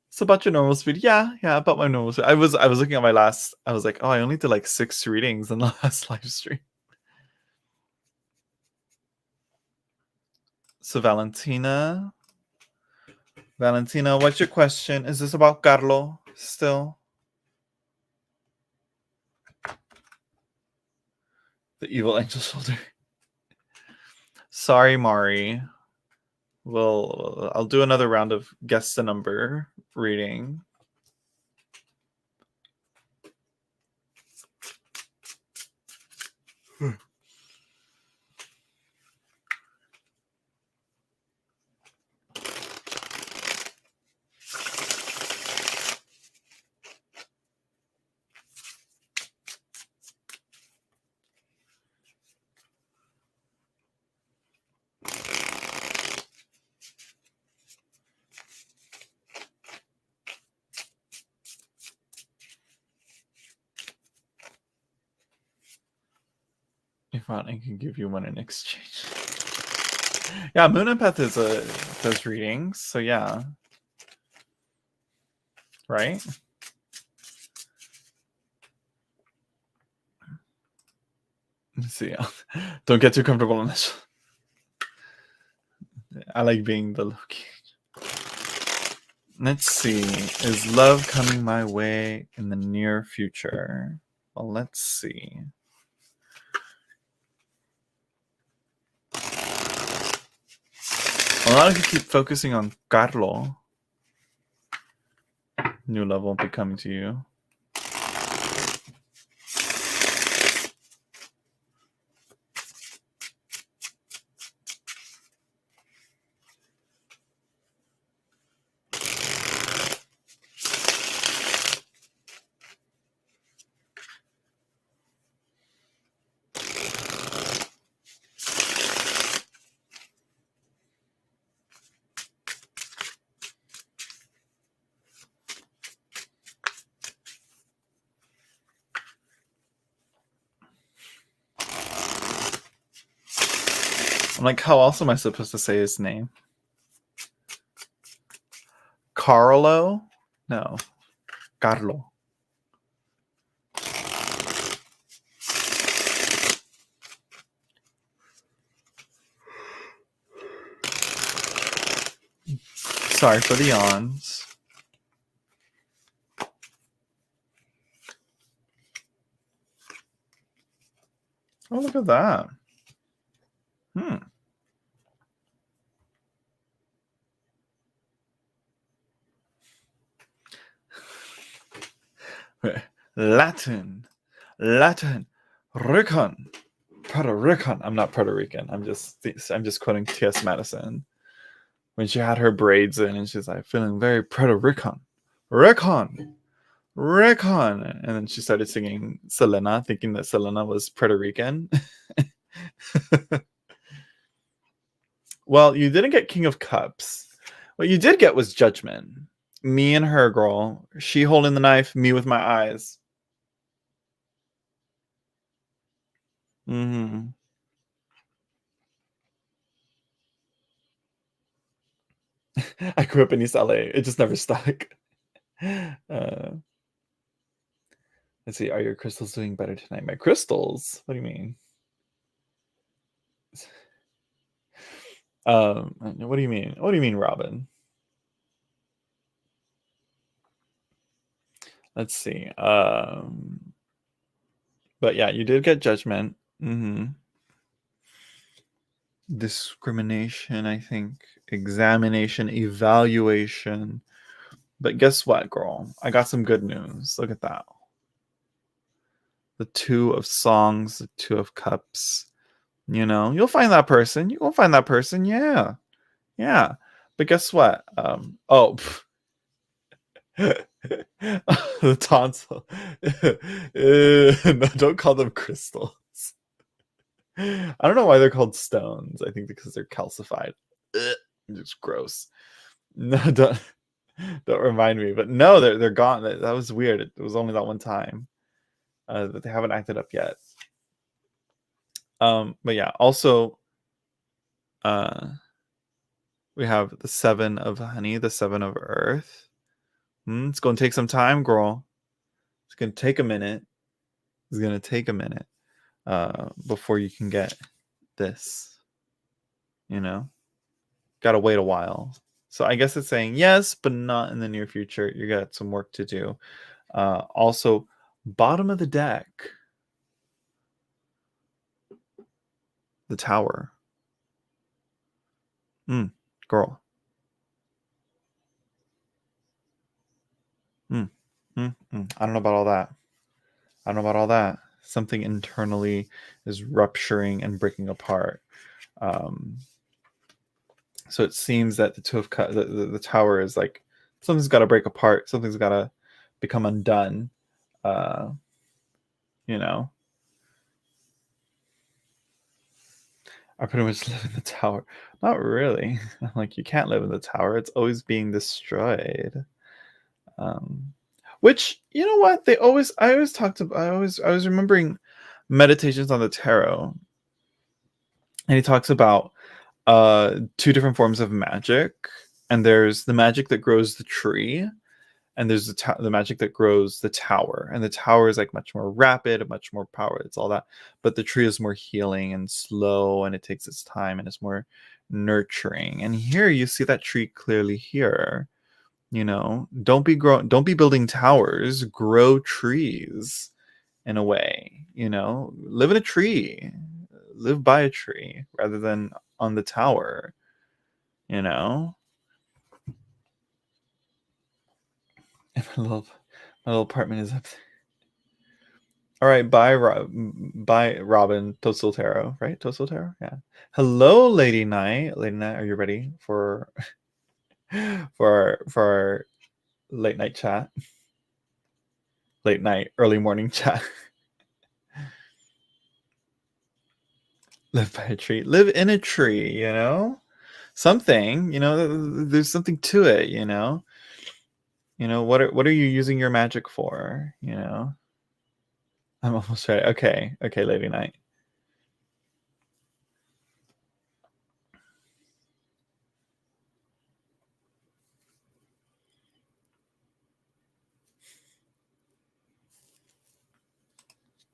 It's about your normal speed. Yeah, about my normal speed. I was looking at my last. I was like, oh, I only did like 6 readings in the last live stream. So Valentina, what's your question? Is this about Carlo still? The evil angel shoulder. Sorry, Mari. I'll do another round of guess the number reading. If not, I can give you one in exchange. Yeah, Moon Empath does readings, so yeah. Right? Let's see. Don't get too comfortable on this. I like being the Loki. Let's see. Is love coming my way in the near future? Well, let's see. A lot of you keep focusing on Carlo. New love won't be coming to you. I'm like, how else am I supposed to say his name? Carlo? No. Carlo. Sorry for the yawns. Oh, look at that. Latin, Rican, Puerto Rican. I'm not Puerto Rican. I'm just quoting T.S. Madison when she had her braids in, and she's like feeling very Puerto Rican, Rican, Rican, and then she started singing Selena, thinking that Selena was Puerto Rican. Well, you didn't get King of Cups. What you did get was Judgment. Me and her, girl. She holding the knife, me with my eyes. Mm-hmm. I grew up in East LA. It just never stuck. Let's see. Are your crystals doing better tonight? My crystals? What do you mean? What do you mean? What do you mean, Robin? Let's see. But yeah, you did get Judgment. Mm-hmm. Discrimination, I think. Examination, evaluation. But guess what, girl? I got some good news. Look at that. The Two of Songs, the Two of Cups. You know, you'll find that person. You won't find that person. Yeah. Yeah. But guess what? The tonsil. No, don't call them crystals. I don't know why they're called stones. I think because they're calcified. It's gross. No, don't remind me. But no, they're gone. That was weird. It was only that one time. That they haven't acted up yet. But yeah, also we have the Seven of Honey, the Seven of Earth. It's gonna take some time, girl. It's gonna take a minute. It's gonna take a minute before you can get this. You know, gotta wait a while. So I guess it's saying yes, but not in the near future. You got some work to do. Also, bottom of the deck, the Tower. Girl. I don't know about all that. I don't know about all that. Something internally is rupturing and breaking apart. So it seems that the Two of the Tower is like something's got to break apart. Something's got to become undone. You know, I pretty much live in the Tower. Not really. Like you can't live in the Tower. It's always being destroyed. Which, you know what, I was remembering Meditations on the Tarot, and he talks about two different forms of magic, and there's the magic that grows the tree, and there's the magic that grows the tower, and the tower is like much more rapid, much more power, it's all that, but the tree is more healing and slow, and it takes its time, and it's more nurturing. And here you see that tree clearly here. You know, don't be building towers, grow trees in a way, you know, live in a tree, live by a tree rather than on the tower, you know. And my little apartment is up there. All right, bye Robin Tosoltero, right? Tosoltero, yeah. Hello, Lady Knight. Lady Knight, are you ready for our late night chat? Late night, early morning chat. Live by a tree, live in a tree, you know, something, you know, there's something to it, you know. What are you using your magic for, you know? I'm almost ready. Okay, Lady Knight.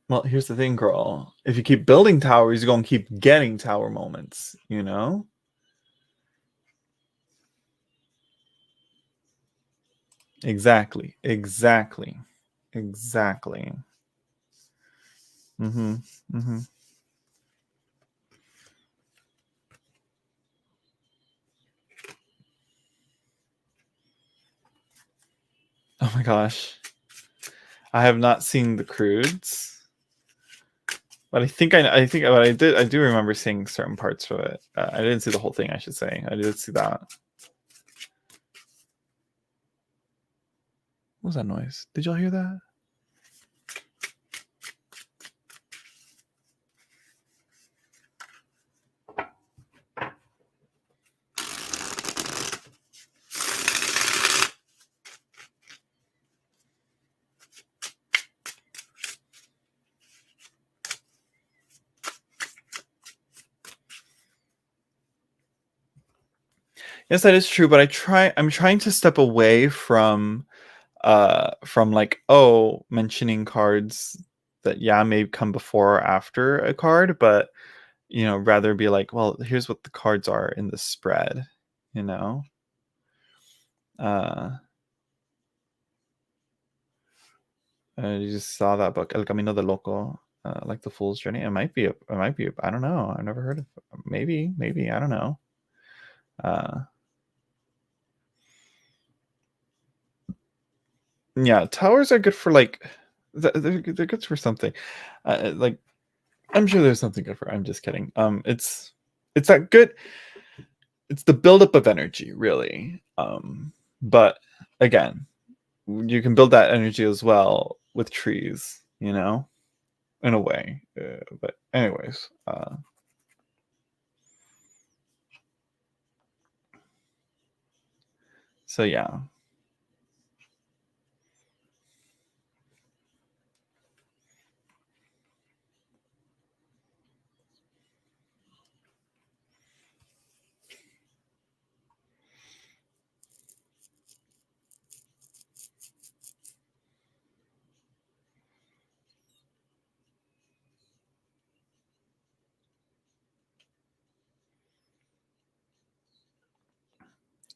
Well, here's the thing, girl. If you keep building towers, you're gonna keep getting tower moments, you know. Exactly. Mm-hmm. Oh my gosh. I have not seen the crudes. But I do remember seeing certain parts of it. I didn't see the whole thing, I should say. I did see that. What was that noise? Did y'all hear that? Yes, that is true, but I'm trying to step away from like, mentioning cards that may come before or after a card, but rather be like, well, here's what the cards are in the spread, you just saw that book, El Camino del Loco, like the Fool's Journey. I don't know. I've never heard of it. Maybe, I don't know. Yeah, towers are good for like, they're good for something. Like, I'm sure there's something good for. I'm just kidding. It's that good. It's the buildup of energy, really. But again, you can build that energy as well with trees, in a way. But anyways, so yeah.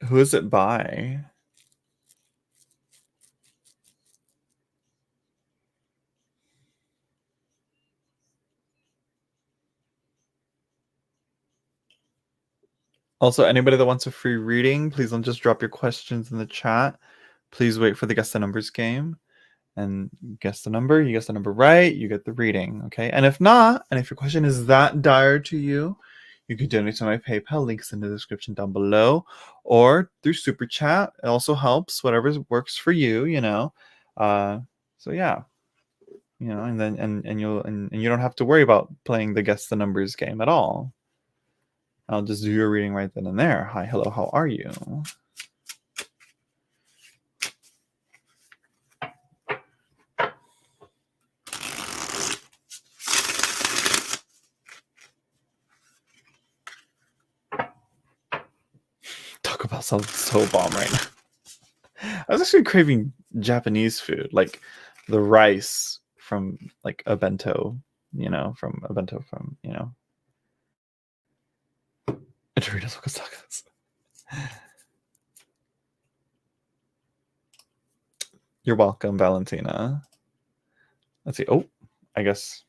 Who is it by? Also, anybody that wants a free reading, please don't just drop your questions in the chat. Please wait for the Guess the Numbers game. And guess the number. You guess the number right, you get the reading. Okay. And if not, and if your question is that dire to you, you can donate to my PayPal. Links in the description down below, or through Super Chat. It also helps. Whatever works for you. So yeah. And then and you don't have to worry about playing the Guess the Numbers game at all. I'll just do your reading right then and there. Hi, hello, how are you? Talk about something so bomb right now. I was actually craving Japanese food, like the rice from like a bento, from Doritos Locos Tacos. You're welcome, Valentina. Let's see. Oh, I guess.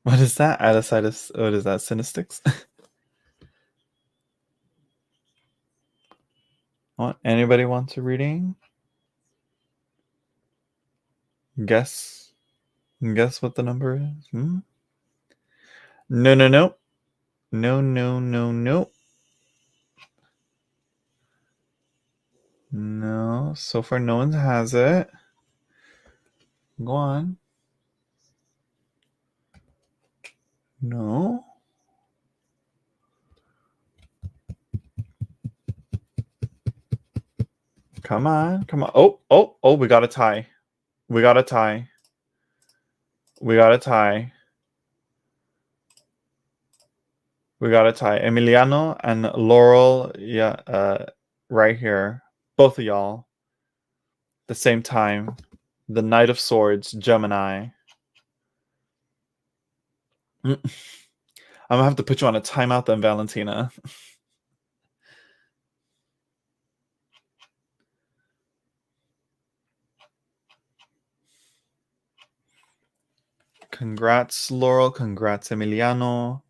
What is that? Adicitis. What is that? Synastics? Anybody wants a reading? Guess what the number is? No. No. No. So far, no one has it. Go on. No. Come on. Oh, we got a tie. We got a tie. Emiliano and Laurel, right here. Both of y'all. The same time. The Knight of Swords, Gemini. I'm gonna have to put you on a timeout then, Valentina. Congrats, Laurel. Congrats, Emiliano.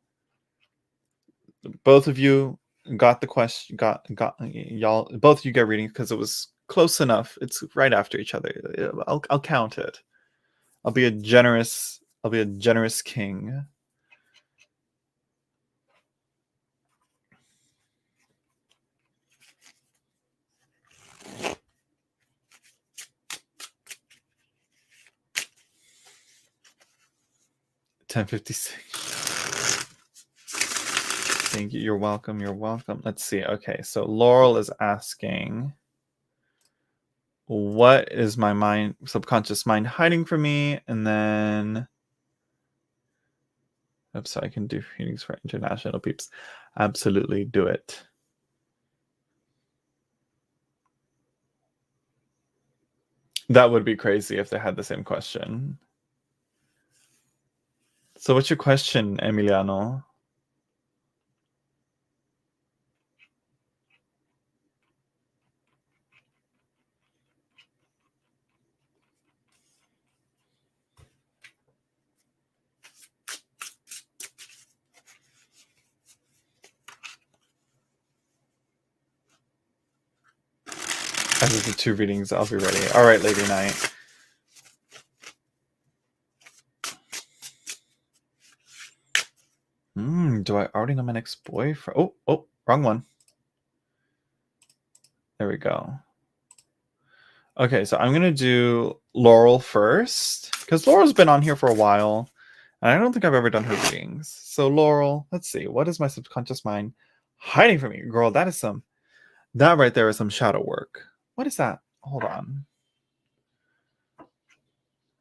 Both of you got the question. Got y'all. Both of you get readings because it was close enough. It's right after each other. I'll count it. I'll be a generous king. $10.56. Thank you. You're welcome. You're welcome. Let's see. Okay, so Laurel is asking, what is my subconscious mind hiding from me? And then, oops, so I can do readings for international peeps. Absolutely do it. That would be crazy if they had the same question. So what's your question, Emiliano? After the 2 readings, I'll be ready. All right, Lady Knight. Do I already know my next boyfriend? Oh, wrong one. There we go. Okay, so I'm going to do Laurel first, because Laurel's been on here for a while, and I don't think I've ever done her readings. So Laurel, let's see. What is my subconscious mind hiding from me? Girl, that right there is some shadow work. What is that? Hold on.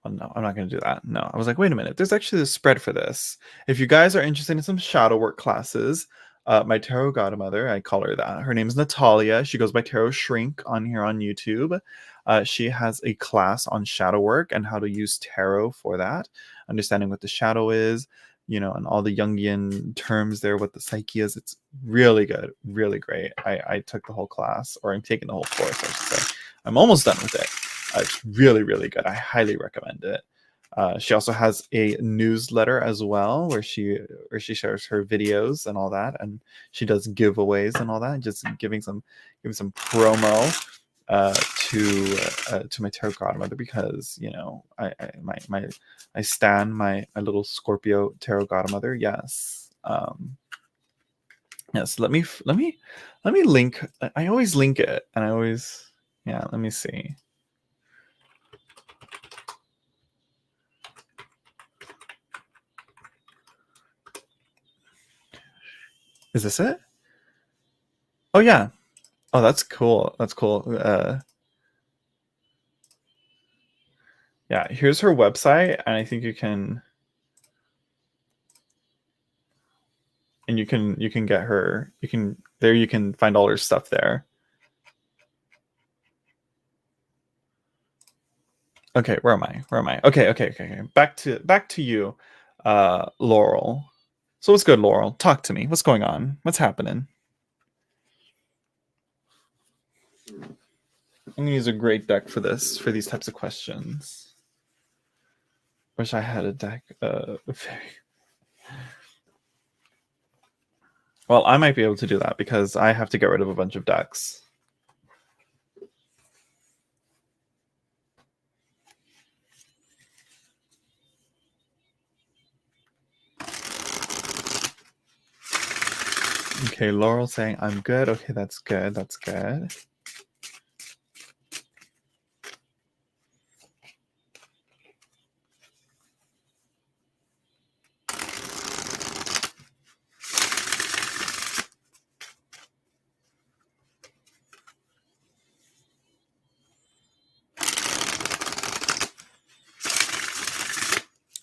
Oh, no, I'm not going to do that. No, I was like, wait a minute. There's actually a spread for this. If you guys are interested in some shadow work classes, my tarot godmother, I call her that. Her name is Natalia. She goes by Tarot Shrink on here on YouTube. She has a class on shadow work and how to use tarot for that, understanding what the shadow is, and all the Jungian terms there, what the psyche is. It's really good, really great. I took the whole class, or I'm taking the whole course, I should say. I'm almost done with it. It's really, really good. I highly recommend it. She also has a newsletter as well, where she shares her videos and all that, and she does giveaways and all that. Just giving some promo to my tarot godmother, because I stan my little Scorpio tarot godmother. Yes. Yes. Let me link. I always link it, and let me see. Is this it? Oh yeah. Oh, that's cool. That's cool. Yeah, here's her website, and I think you can get her. You can find all her stuff there. Okay, where am I? Okay. Back to you, Laurel. So what's good, Laurel? Talk to me. What's going on? What's happening? I'm gonna use a great deck for these types of questions. Wish I had a deck. Well, I might be able to do that because I have to get rid of a bunch of decks. Okay, Laurel saying I'm good. Okay, that's good. That's good.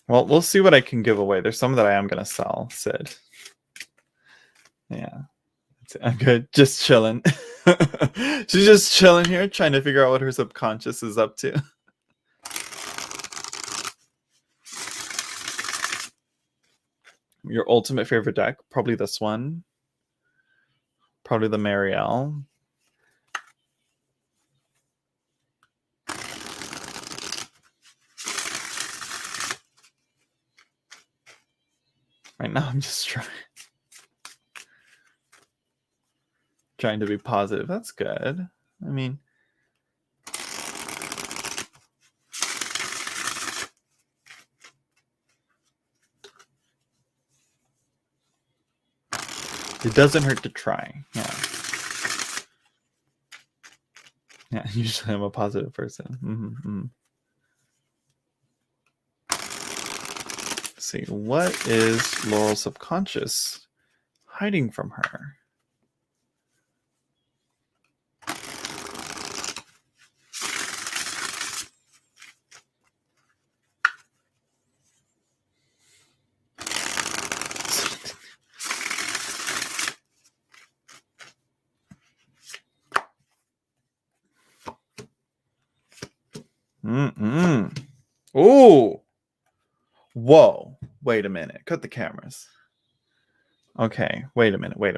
Well, we'll see what I can give away. There's some that I am going to sell, Sid. Yeah. I'm good. Just chilling. She's just chilling here, trying to figure out what her subconscious is up to. Your ultimate favorite deck? Probably this one. Probably the Marielle. Right now, I'm just trying to be positive. That's good. I mean, it doesn't hurt to try. Yeah. Yeah, usually I'm a positive person. Let's see, what is Laurel's subconscious hiding from her? Oh, whoa! Wait a minute. Cut the cameras. Okay, wait a minute. Wait.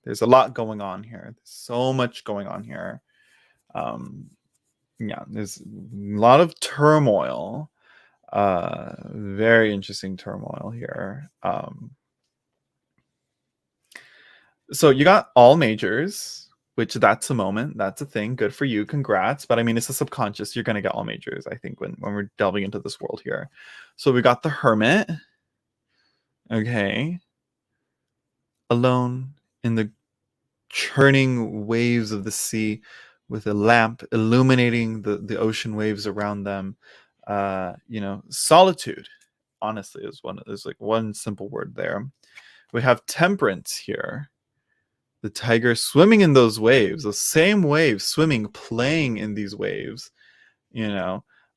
There's a lot going on here. There's so much going on here. Yeah, there's a lot of turmoil. Very interesting turmoil here. So you got all majors, which that's a moment, that's a thing. Good for you, congrats. But I mean, it's a subconscious. You're gonna get all majors, I think, when we're delving into this world here. So we got the Hermit. Okay. Alone in the churning waves of the sea with a lamp illuminating the ocean waves around them. Solitude, honestly, is like one simple word there. We have temperance here. The tiger swimming in those waves, those same waves, swimming, playing in these waves,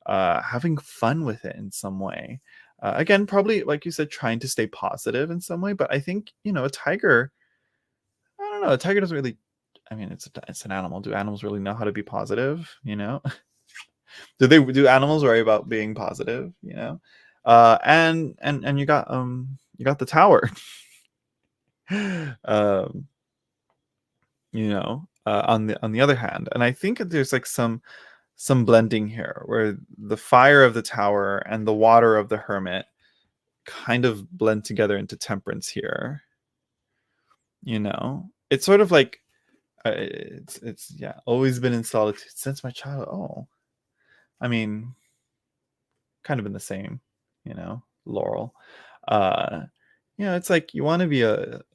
having fun with it in some way. Again, probably, like you said, trying to stay positive in some way. But I think, a tiger, I don't know, a tiger doesn't really, I mean, it's an animal. Do animals really know how to be positive? Do animals worry about being positive? And you got the tower. um, on the other hand, and I think there's like some blending here where the fire of the tower and the water of the hermit kind of blend together into temperance here. It's sort of like it's yeah, always been in solitude since my childhood. Oh, I mean, kind of in the same, Laurel. uh it's like you want to be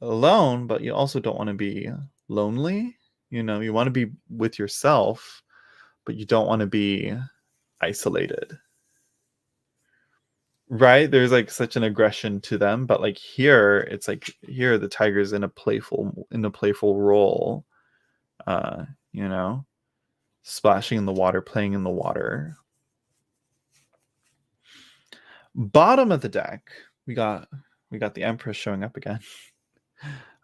alone, but you also don't want to be lonely. You want to be with yourself, but you don't want to be isolated, right? There's like such an aggression to them, but like here, it's like here the tiger's in a playful role, uh you know splashing in the water, playing in the water. Bottom of the deck, we got the Empress showing up again.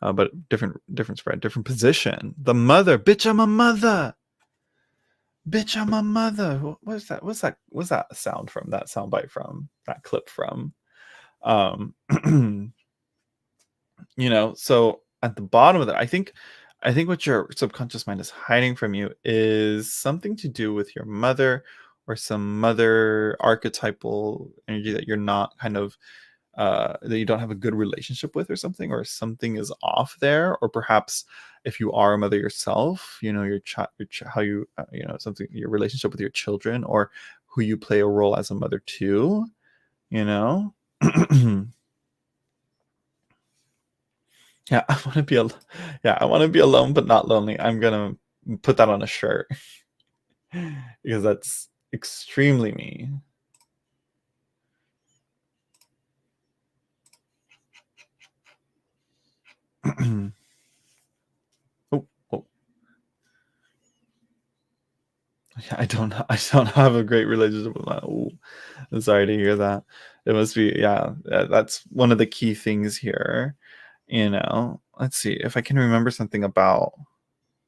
But different spread, different position. The mother, bitch, I'm a mother. Bitch, I'm a mother. What's that? What's that sound from? That soundbite from? That clip from? Um, So at the bottom of that, I think what your subconscious mind is hiding from you is something to do with your mother, or some mother archetypal energy that you're not kind of that you don't have a good relationship with, or something is off there. Or perhaps if you are a mother yourself, how you something, your relationship with your children, or who you play a role as a mother to. Yeah, I want to be alone but not lonely. I'm gonna put that on a shirt because that's extremely me. Oh, yeah, I don't have a great relationship with my. Oh, I'm sorry to hear that. It must be, yeah. That's one of the key things here. Let's see if I can remember something about,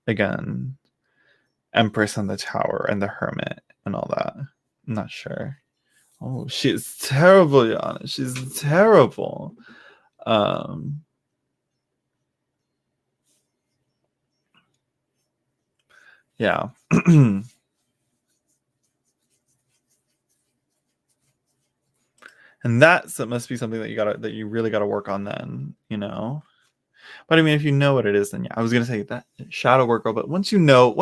again, Empress and the Tower and the Hermit and all that. I'm not sure. Oh, she's terrible, Yana. She's terrible. Yeah. And that must be something that you really gotta work on then, you know. But I mean, if you know what it is, then yeah, I was gonna say that shadow work, but once you know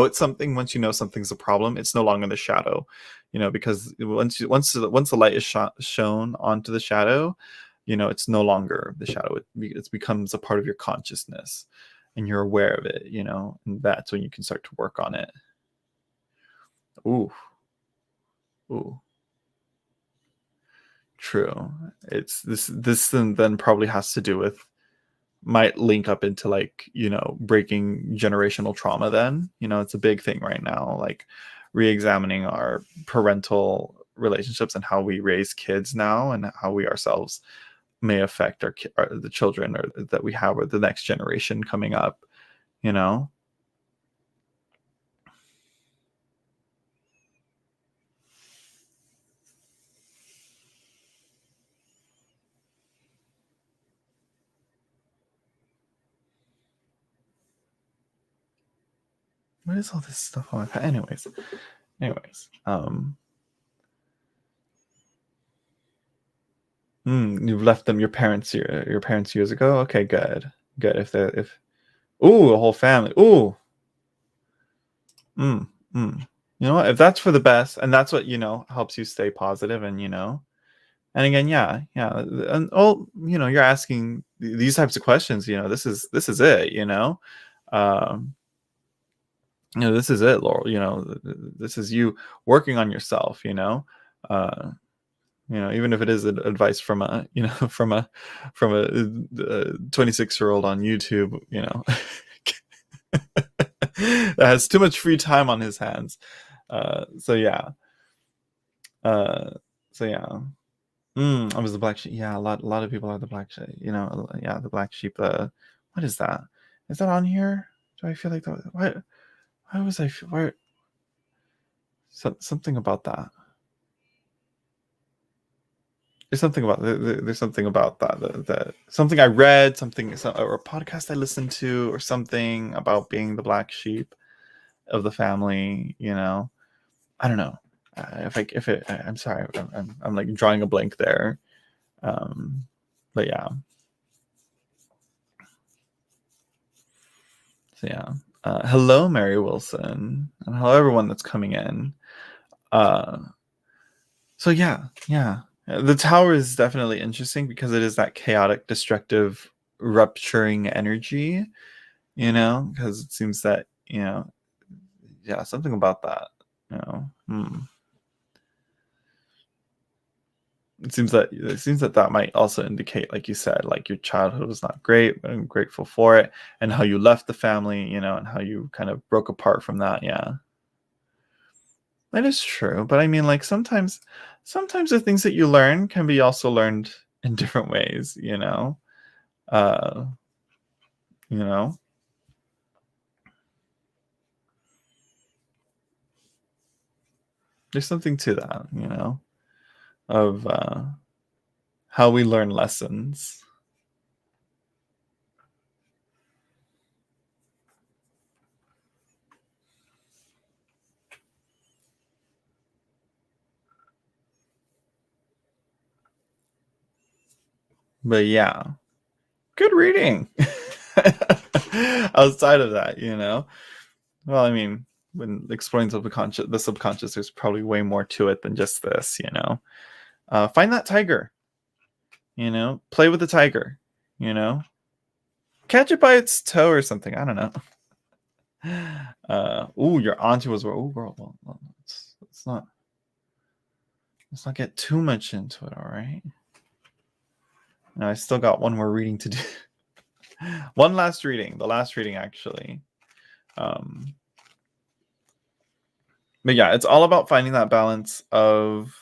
it's something, once you know something's a problem, it's no longer the shadow, you know, because once the light is shown onto the shadow, you know, it's no longer the shadow. It becomes a part of your consciousness, and you're aware of it, you know, and that's when you can start to work on it. Ooh, ooh, true. It's this then probably has to do with, might link up into, like, you know, breaking generational trauma. Then, you know, it's a big thing right now, like re-examining our parental relationships and how we raise kids now, and how we ourselves may affect the children or that we have, or the next generation coming up, you know. What is all this stuff on my pad? Anyways, you've left them, your parents years ago. Okay, good. If ooh, a whole family. Ooh, mm, mm. You know what? If that's for the best, and that's what, you know, helps you stay positive, and, you know, and again, yeah, and oh, you know, you're asking these types of questions. You know, this is it. Um, you know, this is it, Laurel. You know, this is you working on yourself. You know, even if it is advice from a, you know, from a 26-year-old on YouTube, you know, that has too much free time on his hands. So yeah. Uh, so yeah. I was the black sheep. Yeah, a lot of people are the black sheep. You know, yeah, the black sheep. What is that? Is that on here? Do I feel like that? Why was I? Why? Something about that. There's something about there's something about that something I read, or a podcast I listened to, or something about being the black sheep of the family. You know, I don't know. I'm sorry, I'm like drawing a blank there. But yeah. So yeah. Hello, Mary Wilson, and hello everyone that's coming in. Uh, so yeah. The tower is definitely interesting because it is that chaotic, destructive, rupturing energy. You know, because it seems that, you know, yeah, something about that. You know, it seems that might also indicate, like you said, like your childhood was not great. I'm grateful for it, and how you left the family. You know, and how you kind of broke apart from that. Yeah. That is true, but I mean, like, sometimes the things that you learn can be also learned in different ways, you know. Uh, you know, there's something to that, you know, of how we learn lessons. But yeah, good reading. Outside of that, you know, well, I mean, when exploring the subconscious, there's probably way more to it than just this, you know. Find that tiger, you know, play with the tiger, you know, catch it by its toe or something. I don't know. Ooh, your auntie was. Ooh, girl. Well, let's not get too much into it. All right. Now I still got one more reading to do. One last reading. The last reading, actually. But yeah, it's all about finding that balance of,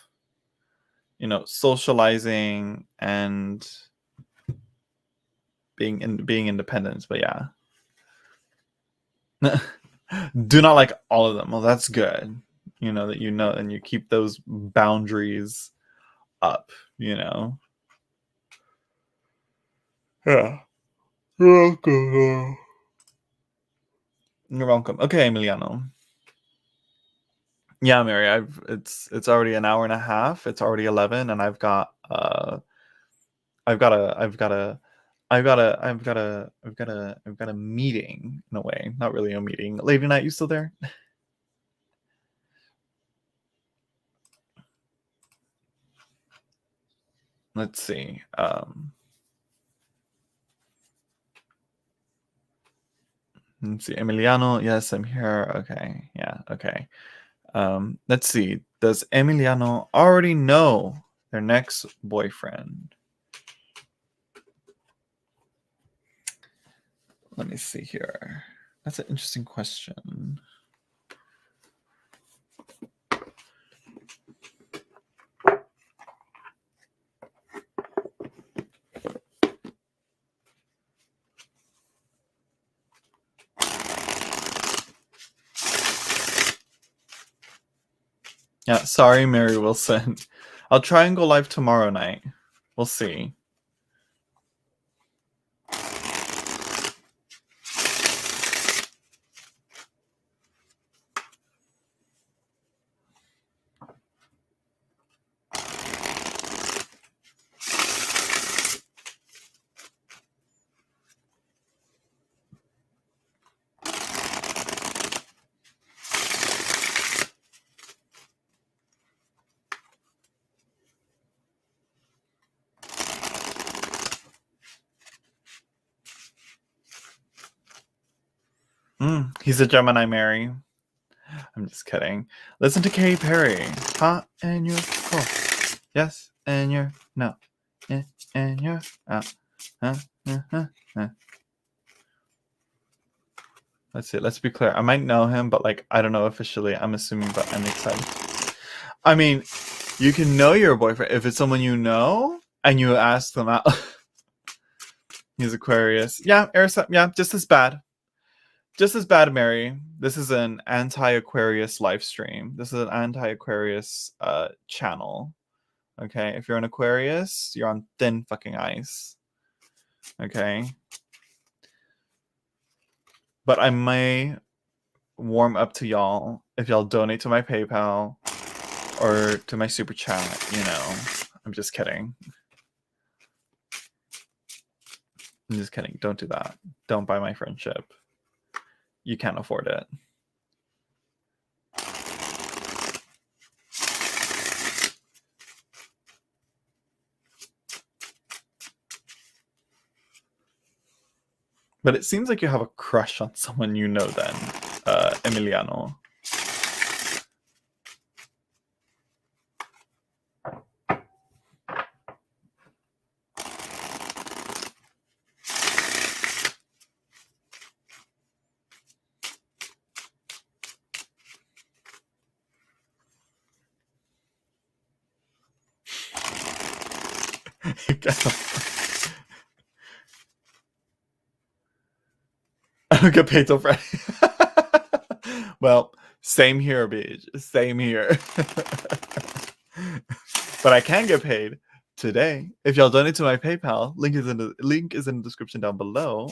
you know, socializing and being independent. But yeah. Do not like all of them. Well, that's good. You know, that you know, and you keep those boundaries up, you know. Yeah. You're welcome. You're welcome. Okay, Emiliano. Yeah, Mary, it's already an hour and a half. It's already 11, and I've got a meeting in a way. Not really a meeting. Lady Knight, you still there? Let's see. Let's see. Emiliano, yes, I'm here. Okay. Yeah, okay. Let's see. Does Emiliano already know their next boyfriend? Let me see here. That's an interesting question. Yeah, sorry, Mary Wilson. I'll try and go live tomorrow night. We'll see. He's a Gemini, Mary. I'm just kidding. Listen to Katy Perry. Hot and you're cold. Yes, and you're no. And you're out. Let's see. Let's be clear. I might know him, but like I don't know officially. I'm assuming, but I'm excited. I mean, you can know your boyfriend if it's someone you know and you ask them out. He's Aquarius. Yeah, Aries. Yeah, just as bad. Just as bad, Mary. This is an anti-Aquarius live stream. This is an anti-Aquarius channel. Okay, if you're an Aquarius, you're on thin fucking ice. Okay. But I may warm up to y'all if y'all donate to my PayPal or to my super chat, you know. I'm just kidding. I'm just kidding. Don't do that. Don't buy my friendship. You can't afford it. But it seems like you have a crush on someone you know then, Emiliano. I don't get paid till Friday. Well, same here, Beach. Same here. But I can get paid today if y'all donate to my PayPal. Link is in the description down below.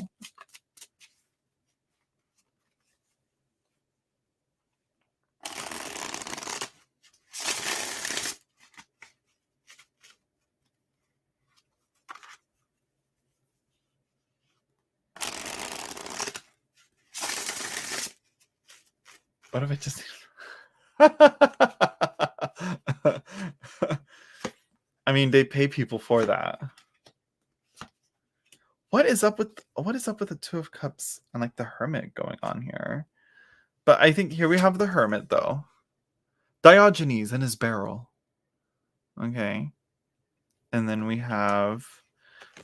What if I just I mean, they pay people for that. What is up with the Two of Cups and like the Hermit going on here? But I think here we have the Hermit though. Diogenes in his barrel. Okay. And then we have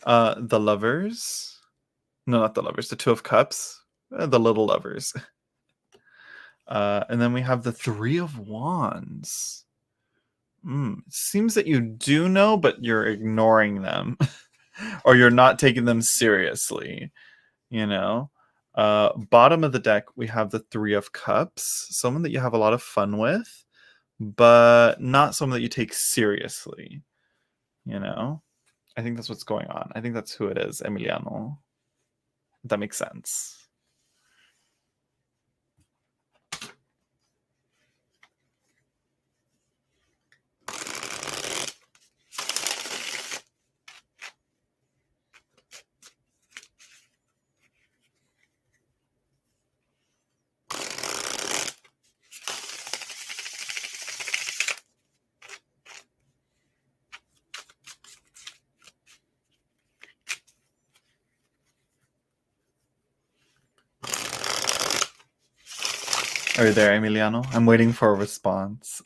the Lovers. No, not the Lovers, the Two of Cups. The little lovers. And then we have the Three of Wands. It seems that you do know, but you're ignoring them. Or you're not taking them seriously. You know? Bottom of the deck, we have the Three of Cups. Someone that you have a lot of fun with, but not someone that you take seriously. You know? I think that's what's going on. I think that's who it is, Emiliano. That makes sense. Are you there, Emiliano? I'm waiting for a response.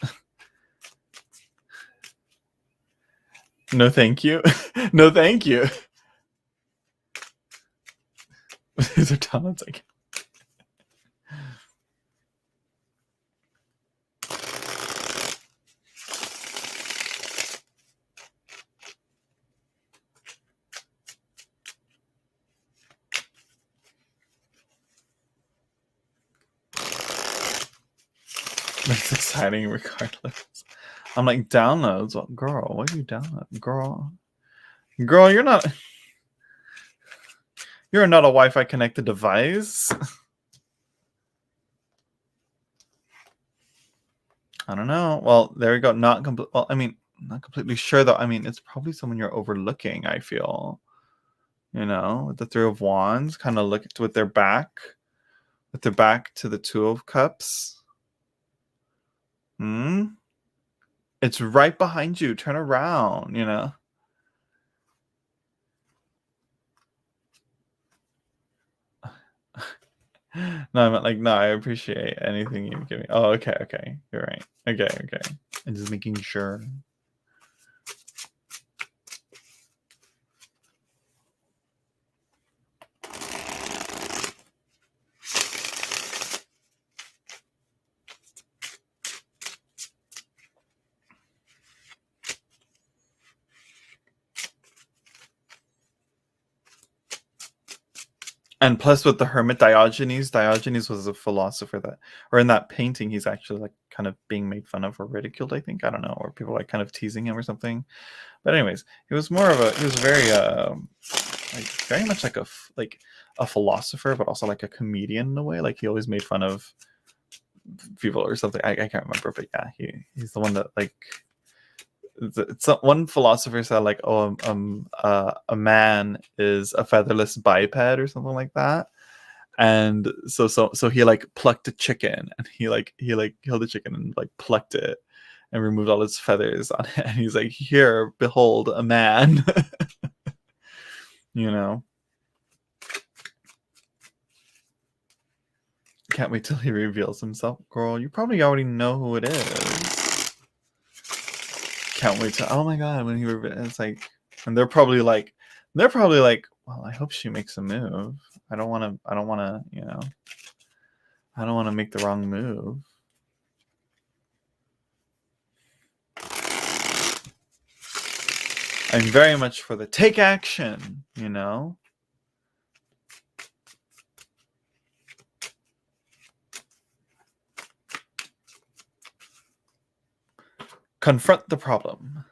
No, thank you. No, thank you. These are talents. Like, it's exciting regardless. I'm like, downloads? What, girl, what are you downloading? Girl, you're not a Wi-Fi connected device. I don't know. Well, there we go. Not complete. Well, I mean, not completely sure though. I mean, it's probably someone you're overlooking. I feel, with the Three of Wands, kind of look with their back to the Two of Cups. It's right behind you. Turn around. No, I meant like, no, I appreciate anything you give me. Oh, okay. You're right. Okay. I'm just making sure. And plus with the Hermit, Diogenes was a philosopher that, or in that painting, he's actually like kind of being made fun of or ridiculed, I think. I don't know, or people like kind of teasing him or something. But anyways, he was very very much like a philosopher, but also like a comedian in a way. Like he always made fun of people or something. I can't remember, but yeah, he's the one that like, it's one philosopher said like, oh, a man is a featherless biped or something like that. And so he like plucked a chicken, and he killed the chicken and like plucked it and removed all its feathers on it, and he's like, here, behold a man. Can't wait till he reveals himself. Girl, you probably already know who it is. Can't wait till, oh my god, when he reveals, it's like, and they're probably like, well, I hope she makes a move. I don't want to make the wrong move. I'm very much for the take action, Confront the problem.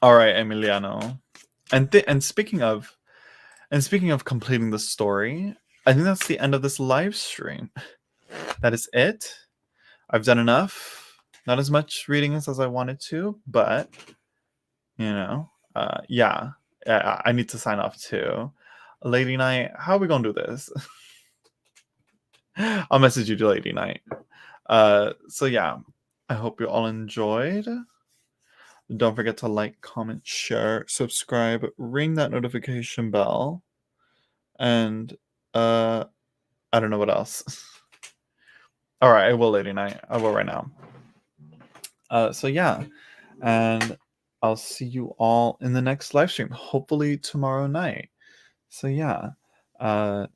All right, Emiliano. And speaking of completing the story, I think that's the end of this live stream. That is it. I've done enough. Not as much reading as I wanted to, but yeah. I need to sign off too. Lady Knight, how are we gonna do this? I'll message you to Lady Knight. So yeah, I hope you all enjoyed. Don't forget to like, comment, share, subscribe, ring that notification bell, and I don't know what else. All right, I will, Lady Knight. I will right now. So yeah, and I'll see you all in the next live stream, hopefully tomorrow night. So yeah, yeah,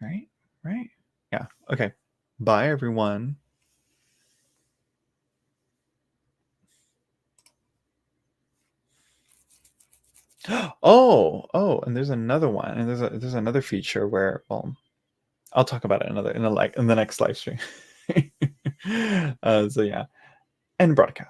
right, yeah. Okay, bye everyone. Oh, and there's another one, and there's another feature where, well, I'll talk about it in the next live stream. So yeah, end broadcast.